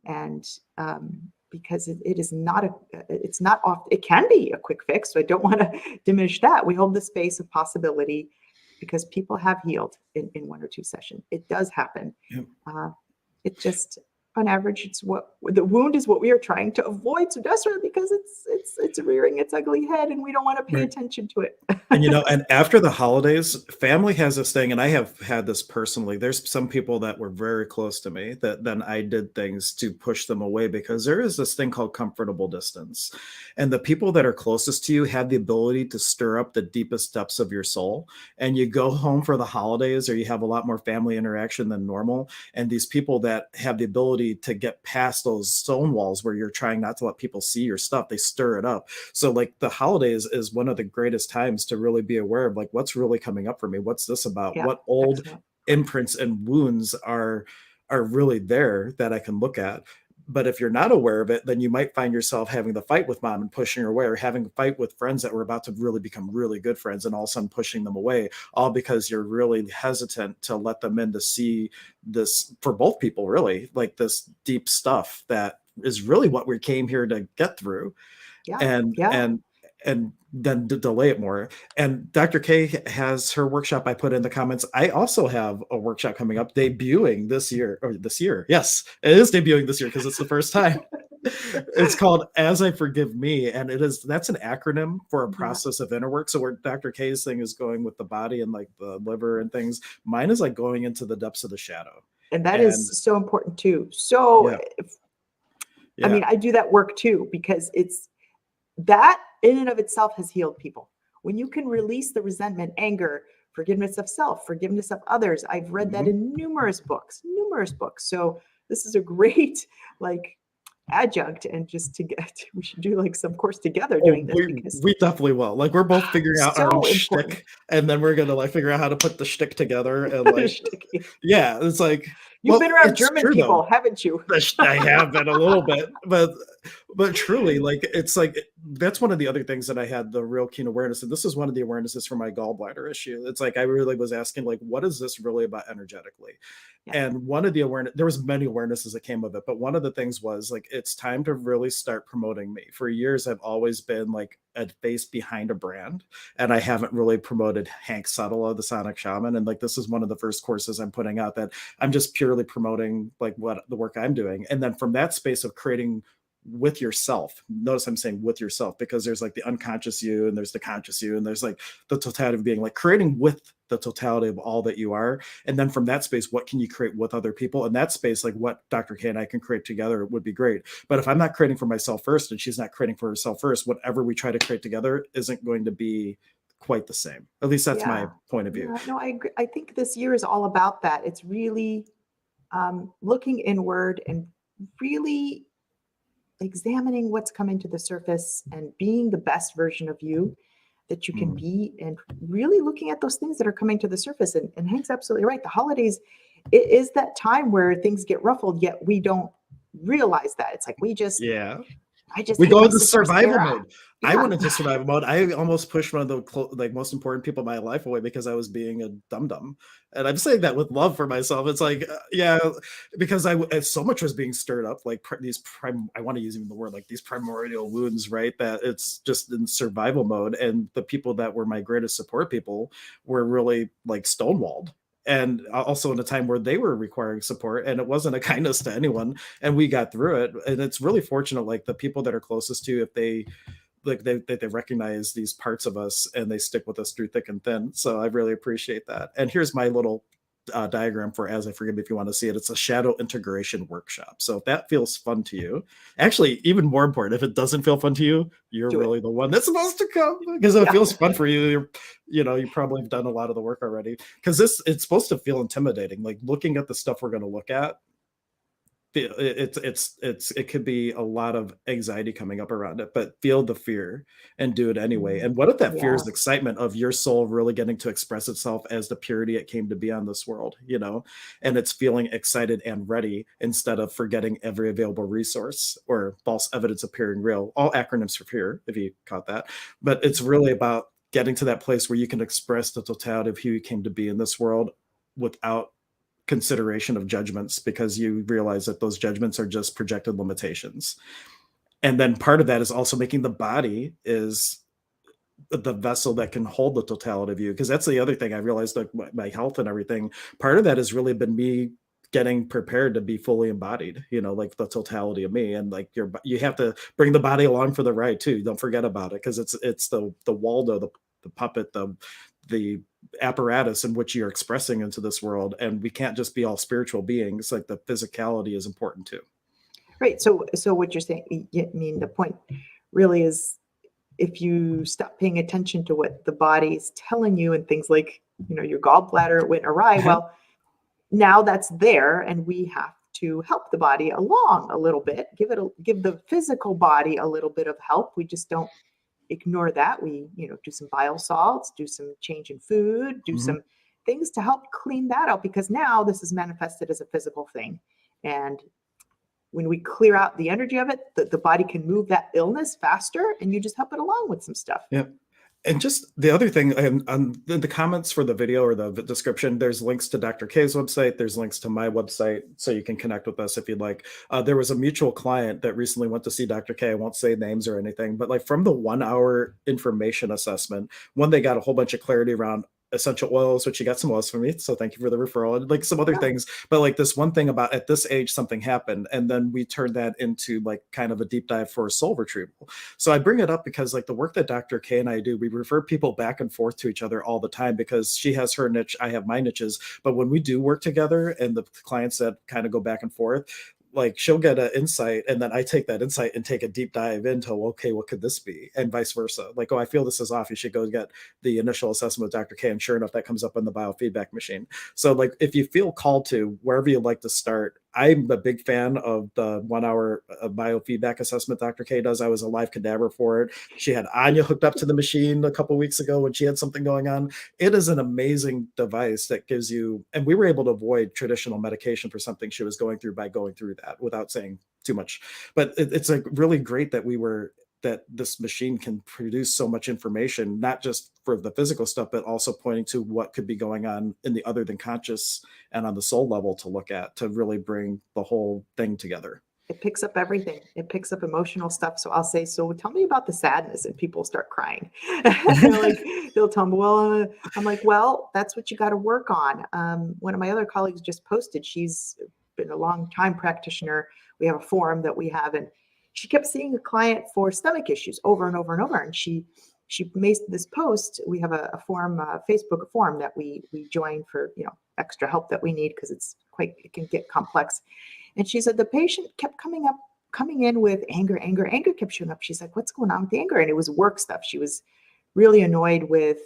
And because it is not it can be a quick fix. So I don't want to diminish that. We hold the space of possibility because people have healed in 1 or 2 sessions. It does happen. Yep. It just, on average, it's what the wound is what we are trying to avoid so desperately because it's rearing its ugly head and we don't want to pay Right. attention to it. And and after the holidays, family has this thing, and I have had this personally. There's some people that were very close to me that then I did things to push them away because there is this thing called comfortable distance. And the people that are closest to you have the ability to stir up the deepest depths of your soul. And you go home for the holidays or you have a lot more family interaction than normal. And these people that have the ability to get past those stone walls where you're trying not to let people see your stuff, they stir it up. So like the holidays is one of the greatest times to really be aware of like what's really coming up for me. What's this about? Yeah, What old excellent. imprints and wounds are really there that I can look at. But if you're not aware of it, then you might find yourself having the fight with mom and pushing her away, or having a fight with friends that were about to really become really good friends and all of a sudden pushing them away, all because you're really hesitant to let them in to see this, for both people, really, like this deep stuff that is really what we came here to get through. Yeah. And Yeah. and then to delay it more. And Dr. K has her workshop I put in the comments. I also have a workshop coming up debuting this year. Yes, it is debuting this year because it's the first time. It's called As I Forgive Me. And that's an acronym for a process of inner work. So where Dr. K's thing is going with the body and like the liver and things, mine is like going into the depths of the shadow. And that is so important too. So Yeah. I mean, I do that work too, because it's that in and of itself has healed people. When you can release the resentment, anger, forgiveness of self, forgiveness of others. I've read that in numerous books. So this is a great like adjunct, and just we should do like some course together doing this, because we definitely will. Like we're both figuring out our own important. shtick, and then we're gonna like figure out how to put the shtick together and like yeah, it's like you've been around German people, haven't you? I have been a little bit, but truly, like it's like that's one of the other things that I had the real keen awareness, and this is one of the awarenesses for my gallbladder issue. It's like I really was asking, like, what is this really about energetically? Yeah. And one of the awareness, there was many awarenesses that came of it, but one of the things was like, it's time to really start promoting me. For years, I've always been like a face behind a brand, and I haven't really promoted Hank Setala, the Sonic Shaman. And like, this is one of the first courses I'm putting out that I'm just purely promoting like what the work I'm doing. And then from that space of creating with yourself, notice I'm saying with yourself, because there's like the unconscious you and there's the conscious you, and there's like the totality of being, like creating with the totality of all that you are. And then from that space, what can you create with other people? And that space, like what Dr. K and I can create together would be great. But if I'm not creating for myself first and she's not creating for herself first, whatever we try to create together isn't going to be quite the same. At least that's my point of view. No, I agree. I think this year is all about that. It's really looking inward and really examining what's coming to the surface and being the best version of you that you can be, and really looking at those things that are coming to the surface. And Hank's absolutely right. The holidays, it is that time where things get ruffled, yet we don't realize that. It's like we go into survival mode. Yeah. I went into survival mode. I almost pushed one of the most important people in my life away because I was being a dum-dum. And I'm saying that with love for myself. It's like, because so much was being stirred up, like I want to use even the word, like these primordial wounds, right? That it's just in survival mode. And the people that were my greatest support people were really like stonewalled. And also in a time where they were requiring support, and it wasn't a kindness to anyone, and we got through it. And it's really fortunate, like the people that are closest to you, if they recognize these parts of us and they stick with us through thick and thin. So I really appreciate that. And here's my little diagram for As I Forgive Me if you want to see it. It's a shadow integration workshop. So if that feels fun to you, actually, even more important, if it doesn't feel fun to you, you're really the one that's supposed to come, because if it feels fun for you, you probably have done a lot of the work already, because it's supposed to feel intimidating. Like looking at the stuff we're going to look at, it could be a lot of anxiety coming up around it, but feel the fear and do it anyway. And what if that fear is the excitement of your soul really getting to express itself as the purity it came to be on this world, and it's feeling excited and ready instead of forgetting every available resource or false evidence appearing real. All acronyms for fear, if you caught that. But it's really about getting to that place where you can express the totality of who you came to be in this world without consideration of judgments, because you realize that those judgments are just projected limitations. And then part of that is also making the body is the vessel that can hold the totality of you, because that's the other thing I realized, like my health and everything, part of that has really been me getting prepared to be fully embodied, like the totality of me. And like you have to bring the body along for the ride too. Don't forget about it, because it's the Waldo, the puppet, the apparatus in which you're expressing into this world. And we can't just be all spiritual beings. Like the physicality is important too. Right. So what you're saying, I mean, the point really is, if you stop paying attention to what the body's telling you and things like, your gallbladder went awry, well, now that's there, and we have to help the body along a little bit, give the physical body a little bit of help. We just don't ignore that. We, do some bile salts, do some change in food, do some things to help clean that out, because now this is manifested as a physical thing. And when we clear out the energy of it, the body can move that illness faster, and you just help it along with some stuff. Yeah. And just the other thing, on the comments for the video or the description, there's links to Dr. K's website. There's links to my website, so you can connect with us if you'd like. There was a mutual client that recently went to see Dr. K. I won't say names or anything, but like from the 1 hour information assessment, they got a whole bunch of clarity around essential oils, which you got some oils from me, so thank you for the referral, and like some other things. But like this one thing about, at this age something happened, and then we turned that into like kind of a deep dive for soul retrieval. So I bring it up because like the work that Dr. K and I do, we refer people back and forth to each other all the time, because she has her niche, I have my niches. But when we do work together and the clients that kind of go back and forth, like she'll get an insight, and then I take that insight and take a deep dive into, okay, what could this be? And vice versa. Like, oh, I feel this is off. You should go get the initial assessment with Dr. K. And sure enough, that comes up on the biofeedback machine. So like, if you feel called to, wherever you'd like to start, I'm a big fan of the 1 hour biofeedback assessment Dr. K does. I was a live cadaver for it. She had Anya hooked up to the machine a couple of weeks ago when she had something going on. It is an amazing device that gives you, and we were able to avoid traditional medication for something she was going through by going through that without saying too much. But it's like really great that this machine can produce so much information, not just for the physical stuff, but also pointing to what could be going on in the other than conscious and on the soul level to look at, to really bring the whole thing together. It picks up everything. It picks up emotional stuff. So I'll say, so tell me about the sadness, and people start crying. They'll tell me, well, I'm like, well, that's what you got to work on. One of my other colleagues just posted, she's been a long time practitioner. We have a forum that we have, and she kept seeing a client for stomach issues over and over and over. And she made this post. We have a forum, Facebook forum that we join for, extra help that we need, because it can get complex. And she said the patient kept coming in with anger kept showing up. She's like, what's going on with the anger? And it was work stuff. She was really annoyed with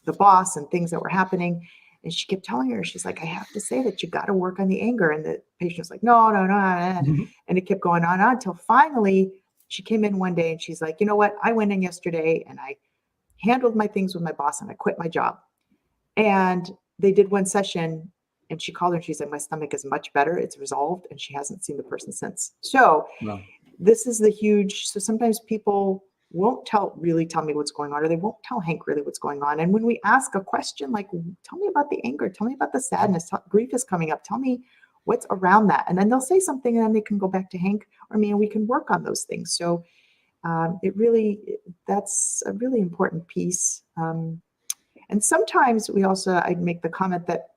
the boss and things that were happening. And she kept telling her, she's like, I have to say that you got to work on the anger. And the patient was like, no. And it kept going on until finally she came in one day and she's like, you know what? I went in yesterday and I handled my things with my boss and I quit my job. And they did one session, and she called her and she said, my stomach is much better. It's resolved. And she hasn't seen the person since. So This is so sometimes people won't really tell me what's going on, or they won't tell Hank really what's going on. And when we ask a question like, tell me about the anger, tell me about the sadness, grief is coming up, tell me what's around that. And then they'll say something, and then they can go back to Hank or me, and we can work on those things. So that's a really important piece. And sometimes I'd make the comment that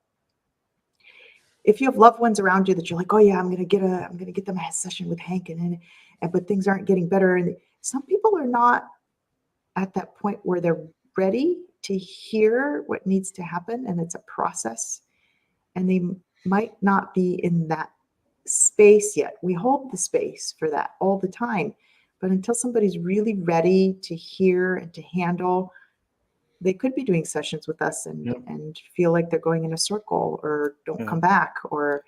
if you have loved ones around you that you're like, oh yeah, I'm going to get them a session with Hank, but things aren't getting better. And some people are not at that point where they're ready to hear what needs to happen, and it's a process, and they might not be in that space yet. We hold the space for that all the time, but until somebody's really ready to hear and to handle, they could be doing sessions with us and feel like they're going in a circle or don't come back, or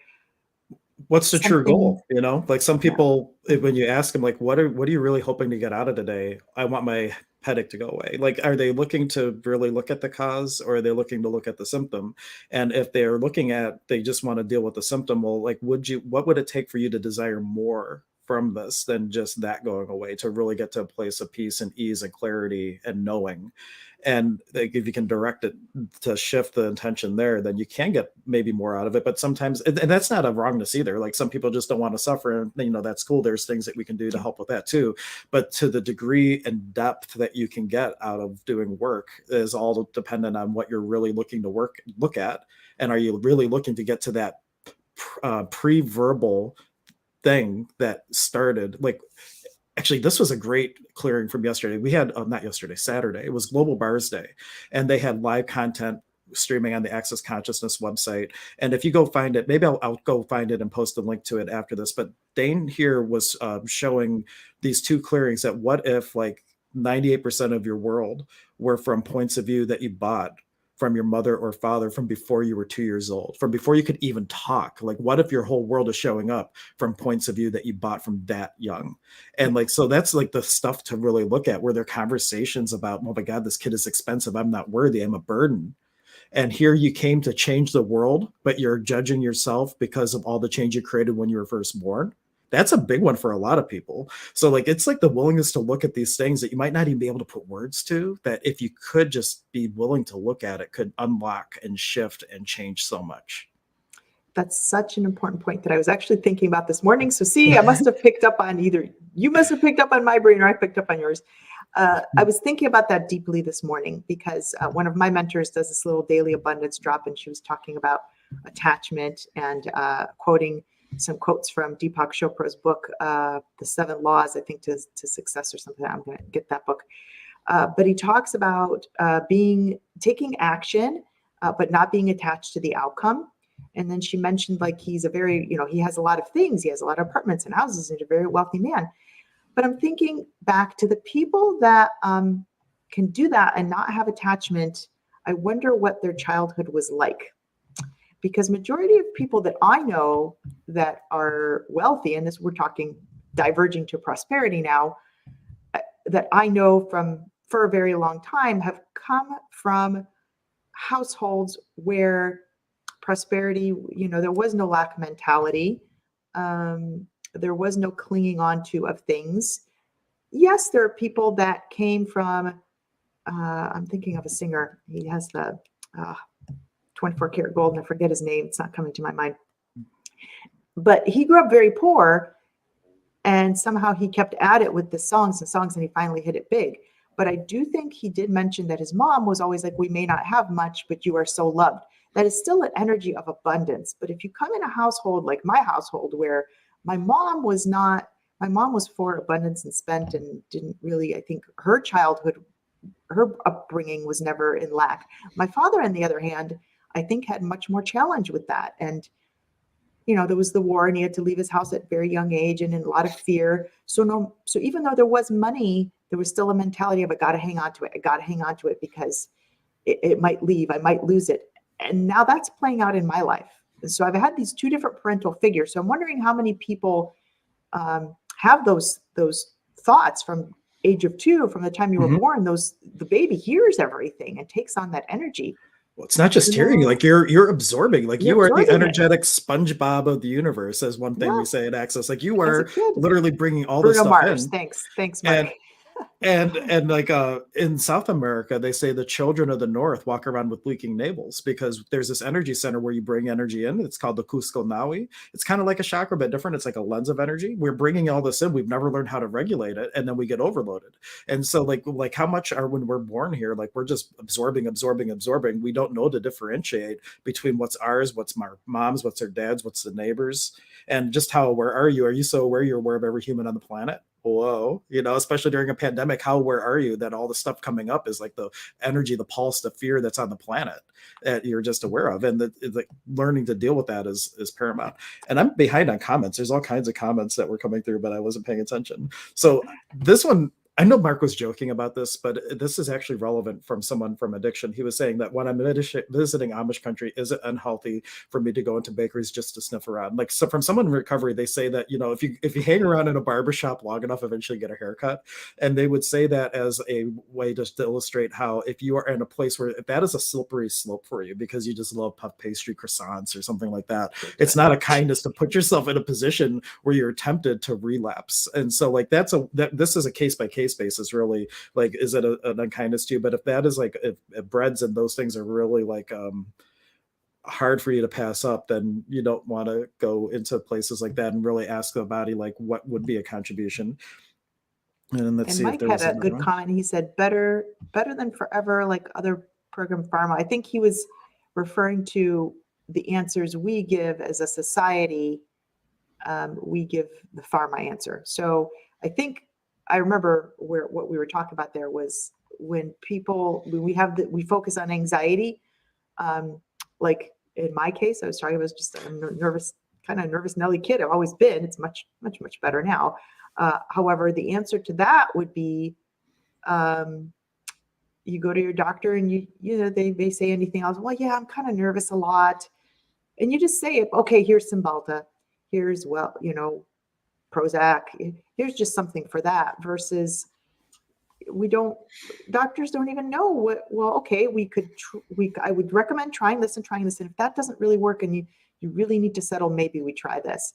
what's the true goal? Like some people, when you ask them, like, what are you really hoping to get out of today? I want my headache to go away. Like, are they looking to really look at the cause, or are they looking to look at the symptom? And if they're they just want to deal with the symptom, well, like, what would it take for you to desire more from this than just that going away, to really get to a place of peace and ease and clarity and knowing? And like, if you can direct it to shift the intention there, then you can get maybe more out of it. But sometimes, and that's not a wrongness either. Like some people just don't want to suffer, and that's cool. There's things that we can do to help with that too. But to the degree and depth that you can get out of doing work is all dependent on what you're really looking to look at. And are you really looking to get to that pre-verbal thing that started like, actually, this was a great clearing from yesterday. We had, not yesterday, Saturday. It was Global Bars Day, and they had live content streaming on the Access Consciousness website. And if you go find it, maybe I'll go find it and post a link to it after this. But Dane here was showing these two clearings that what if like 98% of your world were from points of view that you bought from your mother or father from before you were 2 years old, from before you could even talk. Like, what if your whole world is showing up from points of view that you bought from that young? And like, so that's like the stuff to really look at, where there are conversations about, oh my God, this kid is expensive. I'm not worthy. I'm a burden. And here you came to change the world, but you're judging yourself because of all the change you created when you were first born. That's a big one for a lot of people. So like, it's like the willingness to look at these things that you might not even be able to put words to, that if you could just be willing to look at it, could unlock and shift and change so much. That's such an important point that I was actually thinking about this morning. So see, I must have picked up on either you must have picked up on my brain or I picked up on yours. I was thinking about that deeply this morning because one of my mentors does this little daily abundance drop, and she was talking about attachment and quoting some quotes from Deepak Chopra's book, The 7 Laws, I think, to Success or something. I'm going to get that book. But he talks about taking action, but not being attached to the outcome. And then she mentioned like he's a very, he has a lot of things. He has a lot of apartments and houses and a very wealthy man. But I'm thinking back to the people that can do that and not have attachment. I wonder what their childhood was like. Because majority of people that I know that are wealthy, and this we're talking diverging to prosperity now, that I know for a very long time have come from households where prosperity, there was no lack mentality. There was no clinging on to of things. Yes, there are people that came from, I'm thinking of a singer. He has the 24 karat gold, and I forget his name. It's not coming to my mind. But he grew up very poor, and somehow he kept at it with the songs, and he finally hit it big. But I do think he did mention that his mom was always like, we may not have much, but you are so loved. That is still an energy of abundance. But if you come in a household like my household, where my mom was for abundance and spent and didn't really, I think her childhood, her upbringing was never in lack. My father, on the other hand, I think had much more challenge with that. And, there was the war and he had to leave his house at a very young age and in a lot of fear. So even though there was money, there was still a mentality of, I got to hang on to it. I got to hang on to it because it might leave. I might lose it. And now that's playing out in my life. And so I've had these two different parental figures. So I'm wondering how many people have those thoughts from age of 2, from the time you were born. The baby hears everything and takes on that energy. Well, it's not just hearing, like you're absorbing, like you are the energetic SpongeBob of the universe, as one thing we say at Access. Like you are literally bringing all this stuff Mars. in. Thanks, Mark. And like in South America, they say the children of the North walk around with leaking navels because there's this energy center where you bring energy in. It's called the Cusco Nawi. It's kind of like a chakra, but different. It's like a lens of energy. We're bringing all this in. We've never learned how to regulate it, and then we get overloaded. And so like how much are when we're born here? Like we're just absorbing. We don't know to differentiate between what's ours, what's my mom's, what's her dad's, what's the neighbor's, and just how aware are you? Are you so aware you're aware of every human on the planet? Whoa, especially during a pandemic, how aware are you that all the stuff coming up is like the energy, the pulse, the fear that's on the planet that you're just aware of, and the learning to deal with that is paramount. And I'm behind on comments. There's all kinds of comments that were coming through, but I wasn't paying attention. So this one, I know Mark was joking about this, but this is actually relevant from someone from addiction. He was saying that when I'm visiting Amish country, is it unhealthy for me to go into bakeries just to sniff around? Like, so from someone in recovery, they say that, if you hang around in a barbershop long enough, eventually get a haircut. And they would say that as a way just to illustrate how if you are in a place where that is a slippery slope for you because you just love puff pastry croissants or something like that, it's not a kindness to put yourself in a position where you're tempted to relapse. And so like this is a case-by-case basis, really. Like, is it an unkindness to you? But if that is like if breads and those things are really like hard for you to pass up, then you don't want to go into places like that and really ask the body like what would be a contribution. And let's see. Mike had a good comment. He said better than forever, like other program pharma. I think he was referring to the answers we give as a society, we give the pharma answer. So I remember what we were talking about there was when we focus on anxiety, like in my case, I was just a nervous Nelly kid. I've always been. It's much better now. However, the answer to that would be, you go to your doctor and they say anything else. Well, yeah, I'm kind of nervous a lot. And you just say, okay, here's Cymbalta. Here's, Prozac. Here's just something for that, versus doctors don't even know okay, I would recommend trying this. And if that doesn't really work and you really need to settle, maybe we try this.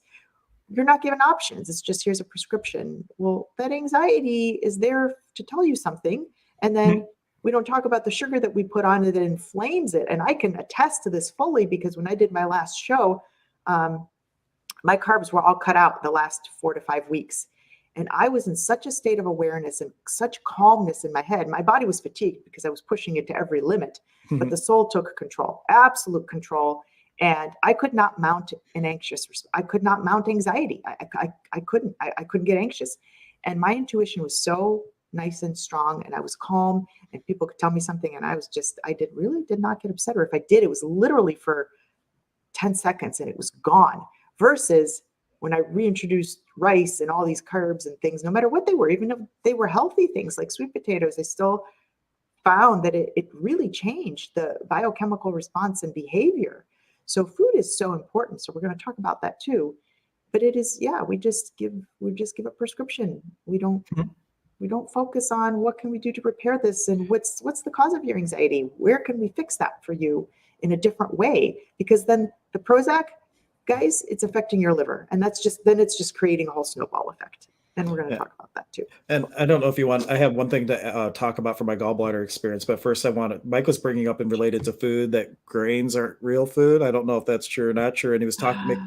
You're not given options. It's just, here's a prescription. Well, that anxiety is there to tell you something. And then we don't talk about the sugar that we put on it that inflames it. And I can attest to this fully, because when I did my last show, my carbs were all cut out the last 4 to 5 weeks. And I was in such a state of awareness and such calmness in my head. My body was fatigued because I was pushing it to every limit, but the soul took control, absolute control. And I could not mount I could not mount anxiety. I couldn't get anxious. And my intuition was so nice and strong, and I was calm, and people could tell me something, and I did not get upset. Or if I did, it was literally for 10 seconds and it was gone. Versus when I reintroduced rice and all these carbs and things, no matter what they were, even if they were healthy things like sweet potatoes, I still found that it really changed the biochemical response and behavior. So food is so important. So we're going to talk about that too. But it is, we just give a prescription. We don't focus on what can we do to repair this, and what's the cause of your anxiety? Where can we fix that for you in a different way? Because then the Prozac, guys, it's affecting your liver, and it's just creating a whole snowball effect. And we're going to talk about that too. And I don't know if you want, I have one thing to talk about from my gallbladder experience, but first Mike was bringing up and related to food that grains aren't real food. I don't know if that's true or not true. And he was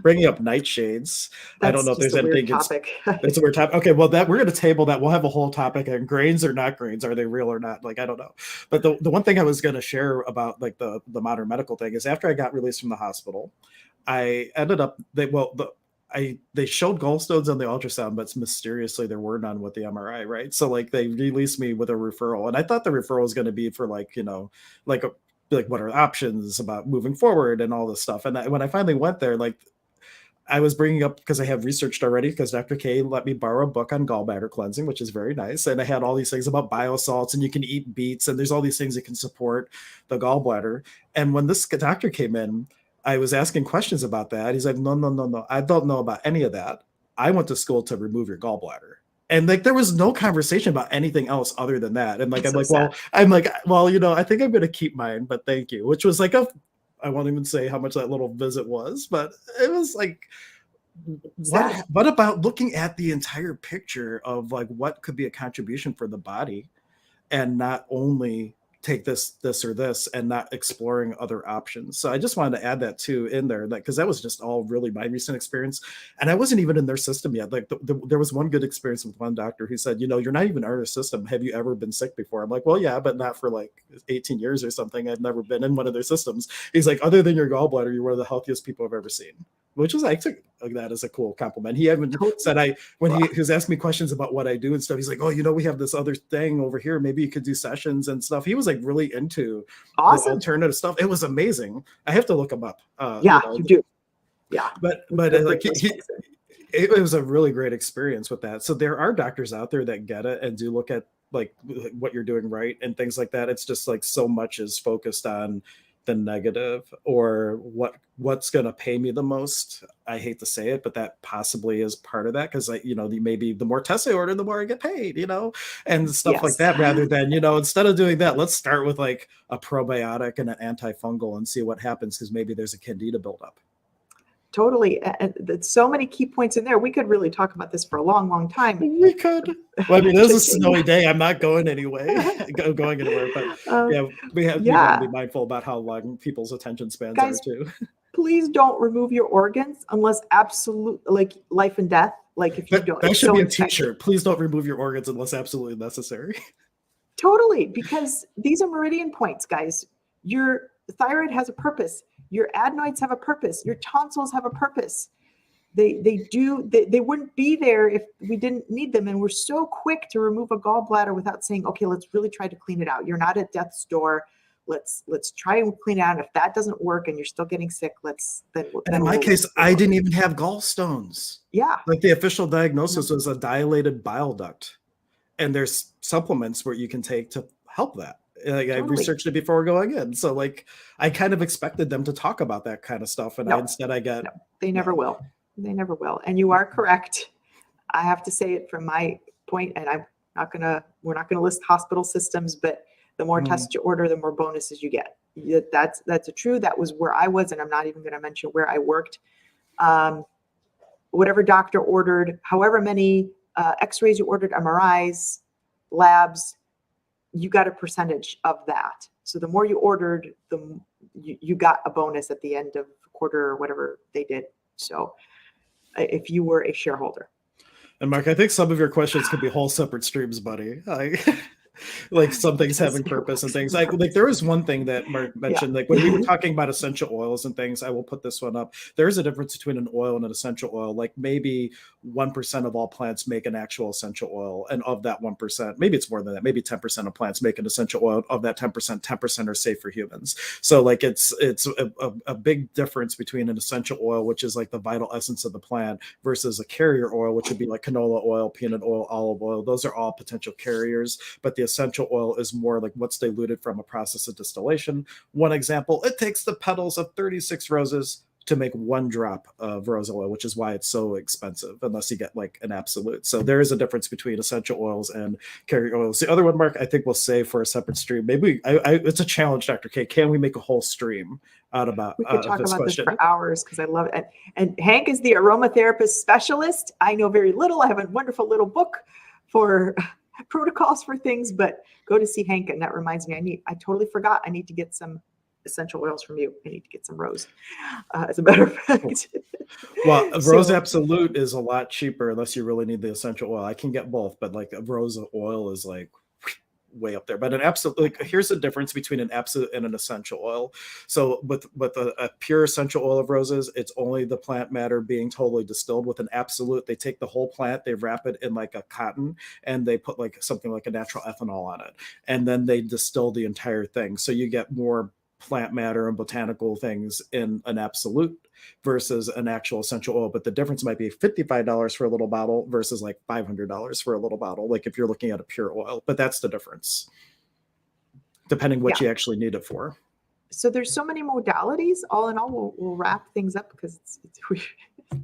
bringing up nightshades. I don't know if there's anything. It's a weird topic. Okay. Well, we're going to table that. We'll have a whole topic on grains or not grains. Are they real or not? Like, I don't know. But the one thing I was going to share about like the modern medical thing is, after I got released from the hospital, I ended up, they showed gallstones on the ultrasound, but mysteriously there were none with the MRI, right? So like they released me with a referral, and I thought the referral was going to be for like what are options about moving forward and all this stuff. And when I finally went there, like I was bringing up, because I have researched already, because Dr. K let me borrow a book on gallbladder cleansing, which is very nice. And I had all these things about biosalts, and you can eat beets, and there's all these things that can support the gallbladder. And when this doctor came in, I was asking questions about that. He's like, no. I don't know about any of that. I went to school to remove your gallbladder. And like, there was no conversation about anything else other than that. And like, I think I'm going to keep mine, but thank you. Which was like I won't even say how much that little visit was, but it was like, what about looking at the entire picture of like what could be a contribution for the body, and not only take this or this, and not exploring other options. So I just wanted to add that too in there, because that was just all really my recent experience, and I wasn't even in their system yet. Like there was one good experience with one doctor who said, you're not even in our system. Have you ever been sick before? I'm like, well, yeah, but not for like 18 years or something. I've never been in one of their systems. He's like, other than your gallbladder, you're one of the healthiest people I've ever seen. Which was, I took that as a cool compliment. He even said, when he was asking me questions about what I do and stuff, he's like, oh, we have this other thing over here. Maybe you could do sessions and stuff. He was like really into the alternative stuff. It was amazing. I have to look him up. You do. Yeah. But like it was a really great experience with that. So there are doctors out there that get it and do look at like what you're doing right and things like that. It's just like so much is focused on the negative, or what's going to pay me the most. I hate to say it, but that possibly is part of that, because maybe the more tests I order, the more I get paid, and stuff like that, rather than instead of doing that, let's start with like a probiotic and an antifungal and see what happens, because maybe there's a candida buildup. Totally. And there's so many key points in there. We could really talk about this for a long, long time. We could. Well, I mean, it was a snowy day. I'm not going anywhere, but we have to be mindful about how long people's attention spans are too. Please don't remove your organs unless absolute, like life and death. Like if you don't, that should be a t-shirt. Please don't remove your organs unless absolutely necessary. Totally. Because these are meridian points, guys. Your thyroid has a purpose. Your adenoids have a purpose. Your tonsils have a purpose. They wouldn't be there if we didn't need them. And we're so quick to remove a gallbladder without saying, okay, let's really try to clean it out. You're not at death's door. Let's try and clean it out. And if that doesn't work and you're still getting sick, and in my case, I didn't even have gallstones. Yeah. Like the official diagnosis was a dilated bile duct. And there's supplements where you can take to help that. Like, I researched it before going in. So like, I kind of expected them to talk about that kind of stuff. And they never will. They never will. And you are correct. I have to say it from my point, and we're not gonna list hospital systems, but the more tests you order, the more bonuses you get. That's true. That was where I was, and I'm not even gonna mention where I worked. Whatever doctor ordered, however many x-rays you ordered, MRIs, labs, you got a percentage of that. So the more you ordered, you got a bonus at the end of the quarter or whatever they did. So if you were a shareholder. And Mark, I think some of your questions could be whole separate streams, buddy. Like some things having purpose and things like there was one thing that Mark mentioned, like when we were talking about essential oils and things, I will put this one up. There is a difference between an oil and an essential oil. Like maybe 1% of all plants make an actual essential oil. And of that 1%, maybe it's more than that, maybe 10% of plants make an essential oil. Of that 10% are safe for humans. So like it's a big difference between an essential oil, which is like the vital essence of the plant, versus a carrier oil, which would be like canola oil, peanut oil, olive oil. Those are all potential carriers, but the essential oil is more like what's diluted from a process of distillation. One example, it takes the petals of 36 roses to make 1 drop of rose oil, which is why it's so expensive, unless you get like an absolute. So there is a difference between essential oils and carrier oils. The other one, Mark, I think we'll save for a separate stream. Maybe it's a challenge, Dr. K. Can we make a whole stream out about we could talk about this for hours because I love it. And Hank is the aromatherapist specialist. I know very little. I have a wonderful little book for protocols for things, but go to see Hank. And that reminds me, I totally forgot. I need to get some essential oils from you. I need to get some rose, as a matter of fact. Well, rose absolute is a lot cheaper unless you really need the essential oil. I can get both, but like a rose oil is like way up there. But an absolute, like, here's the difference between an absolute and an essential oil. So with a pure essential oil of roses, it's only the plant matter being totally distilled. With an absolute, they take the whole plant, they wrap it in like a cotton, and they put like something like a natural ethanol on it, and then they distill the entire thing. So you get more plant matter and botanical things in an absolute versus an actual essential oil. But the difference might be $55 for a little bottle versus like $500 for a little bottle, like if you're looking at a pure oil. But that's the difference, depending what you actually need it for. So there's so many modalities. All in all, we'll wrap things up because it's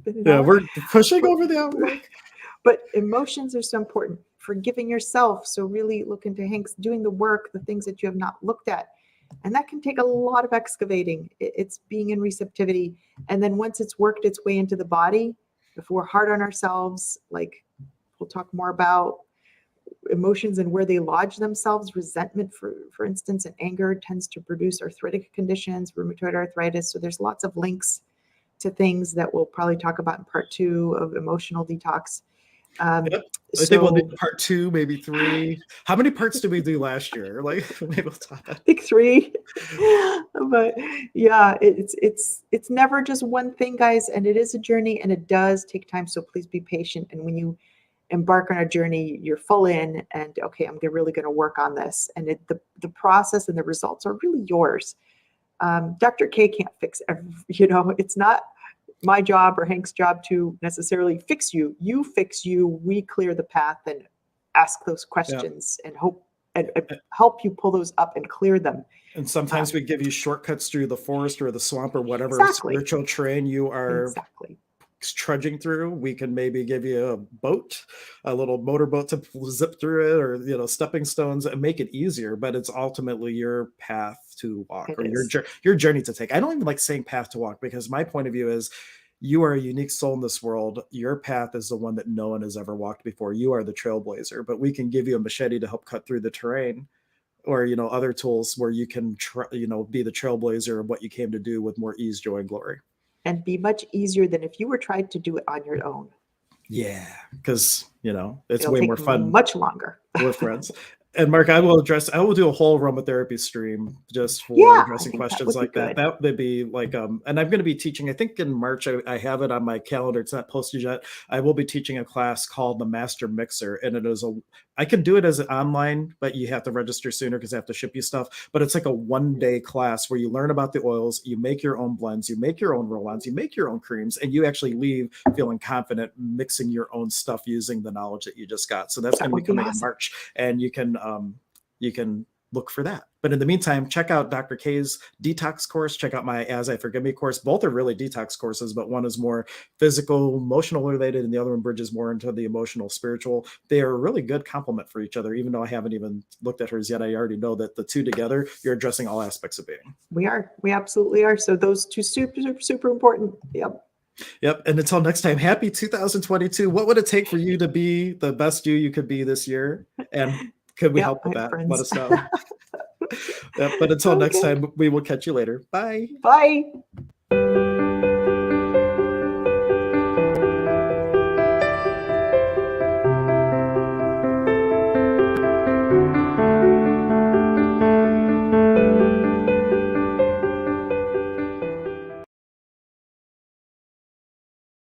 been we're pushing over the hour. But emotions are so important. Forgiving yourself. So really look into Hank's doing the work, the things that you have not looked at. And that can take a lot of excavating. It's being in receptivity. And then once it's worked its way into the body, if we're hard on ourselves, like we'll talk more about emotions and where they lodge themselves. Resentment, for instance, and anger tends to produce arthritic conditions, rheumatoid arthritis. So there's lots of links to things that we'll probably talk about in part 2 of emotional detox. I think we'll do part 2, maybe 3. How many parts did we do last year? Like maybe we'll talk. I think 3. But yeah, it's never just one thing, guys, and it is a journey, and it does take time. So please be patient. And when you embark on a journey, you're full in, and okay, I'm really going to work on this. And the process and the results are really yours. Dr. K can't fix it's not my job or Hank's job to necessarily fix you. You fix you. We clear the path and ask those questions and hope and help you pull those up and clear them. And sometimes we give you shortcuts through the forest or the swamp or whatever spiritual terrain you are trudging through. We can maybe give you a boat, a little motorboat to zip through it, or stepping stones, and make it easier. But it's ultimately your path to walk, or your journey to take. I don't even like saying path to walk, because my point of view is you are a unique soul in this world. Your path is the one that no one has ever walked before. You are the trailblazer, but we can give you a machete to help cut through the terrain, or other tools where you can be the trailblazer of what you came to do with more ease, joy, and glory. And be much easier than if you were trying to do it on your own. Yeah, because it's It'll way take more fun. Much longer. With friends. And Mark, I will do a whole aromatherapy stream just for Yeah, I addressing think that questions would be like that. good. That would be like, and I'm going to be teaching, I think in March, I have it on my calendar. It's not posted yet. I will be teaching a class called the Master Mixer. And I can do it as an online, but you have to register sooner because I have to ship you stuff. But it's like a 1-day class where you learn about the oils, you make your own blends, you make your own roll-ons, you make your own creams, and you actually leave feeling confident mixing your own stuff using the knowledge that you just got. So that's That going to be would be coming in awesome. March. And you can look for that. But in the meantime, check out Dr. K's detox course. Check out my As I Forgive Me course. Both are really detox courses, but one is more physical, emotional related, and the other one bridges more into the emotional, spiritual. They are a really good complement for each other. Even though I haven't even looked at hers yet, I already know that the two together, you're addressing all aspects of being. We absolutely are. So those two super important. Yep. Yep. And until next time, happy 2022. What would it take for you to be the best you could be this year? And could we help with that? Let us know. But until next time, we will catch you later. Bye. Bye.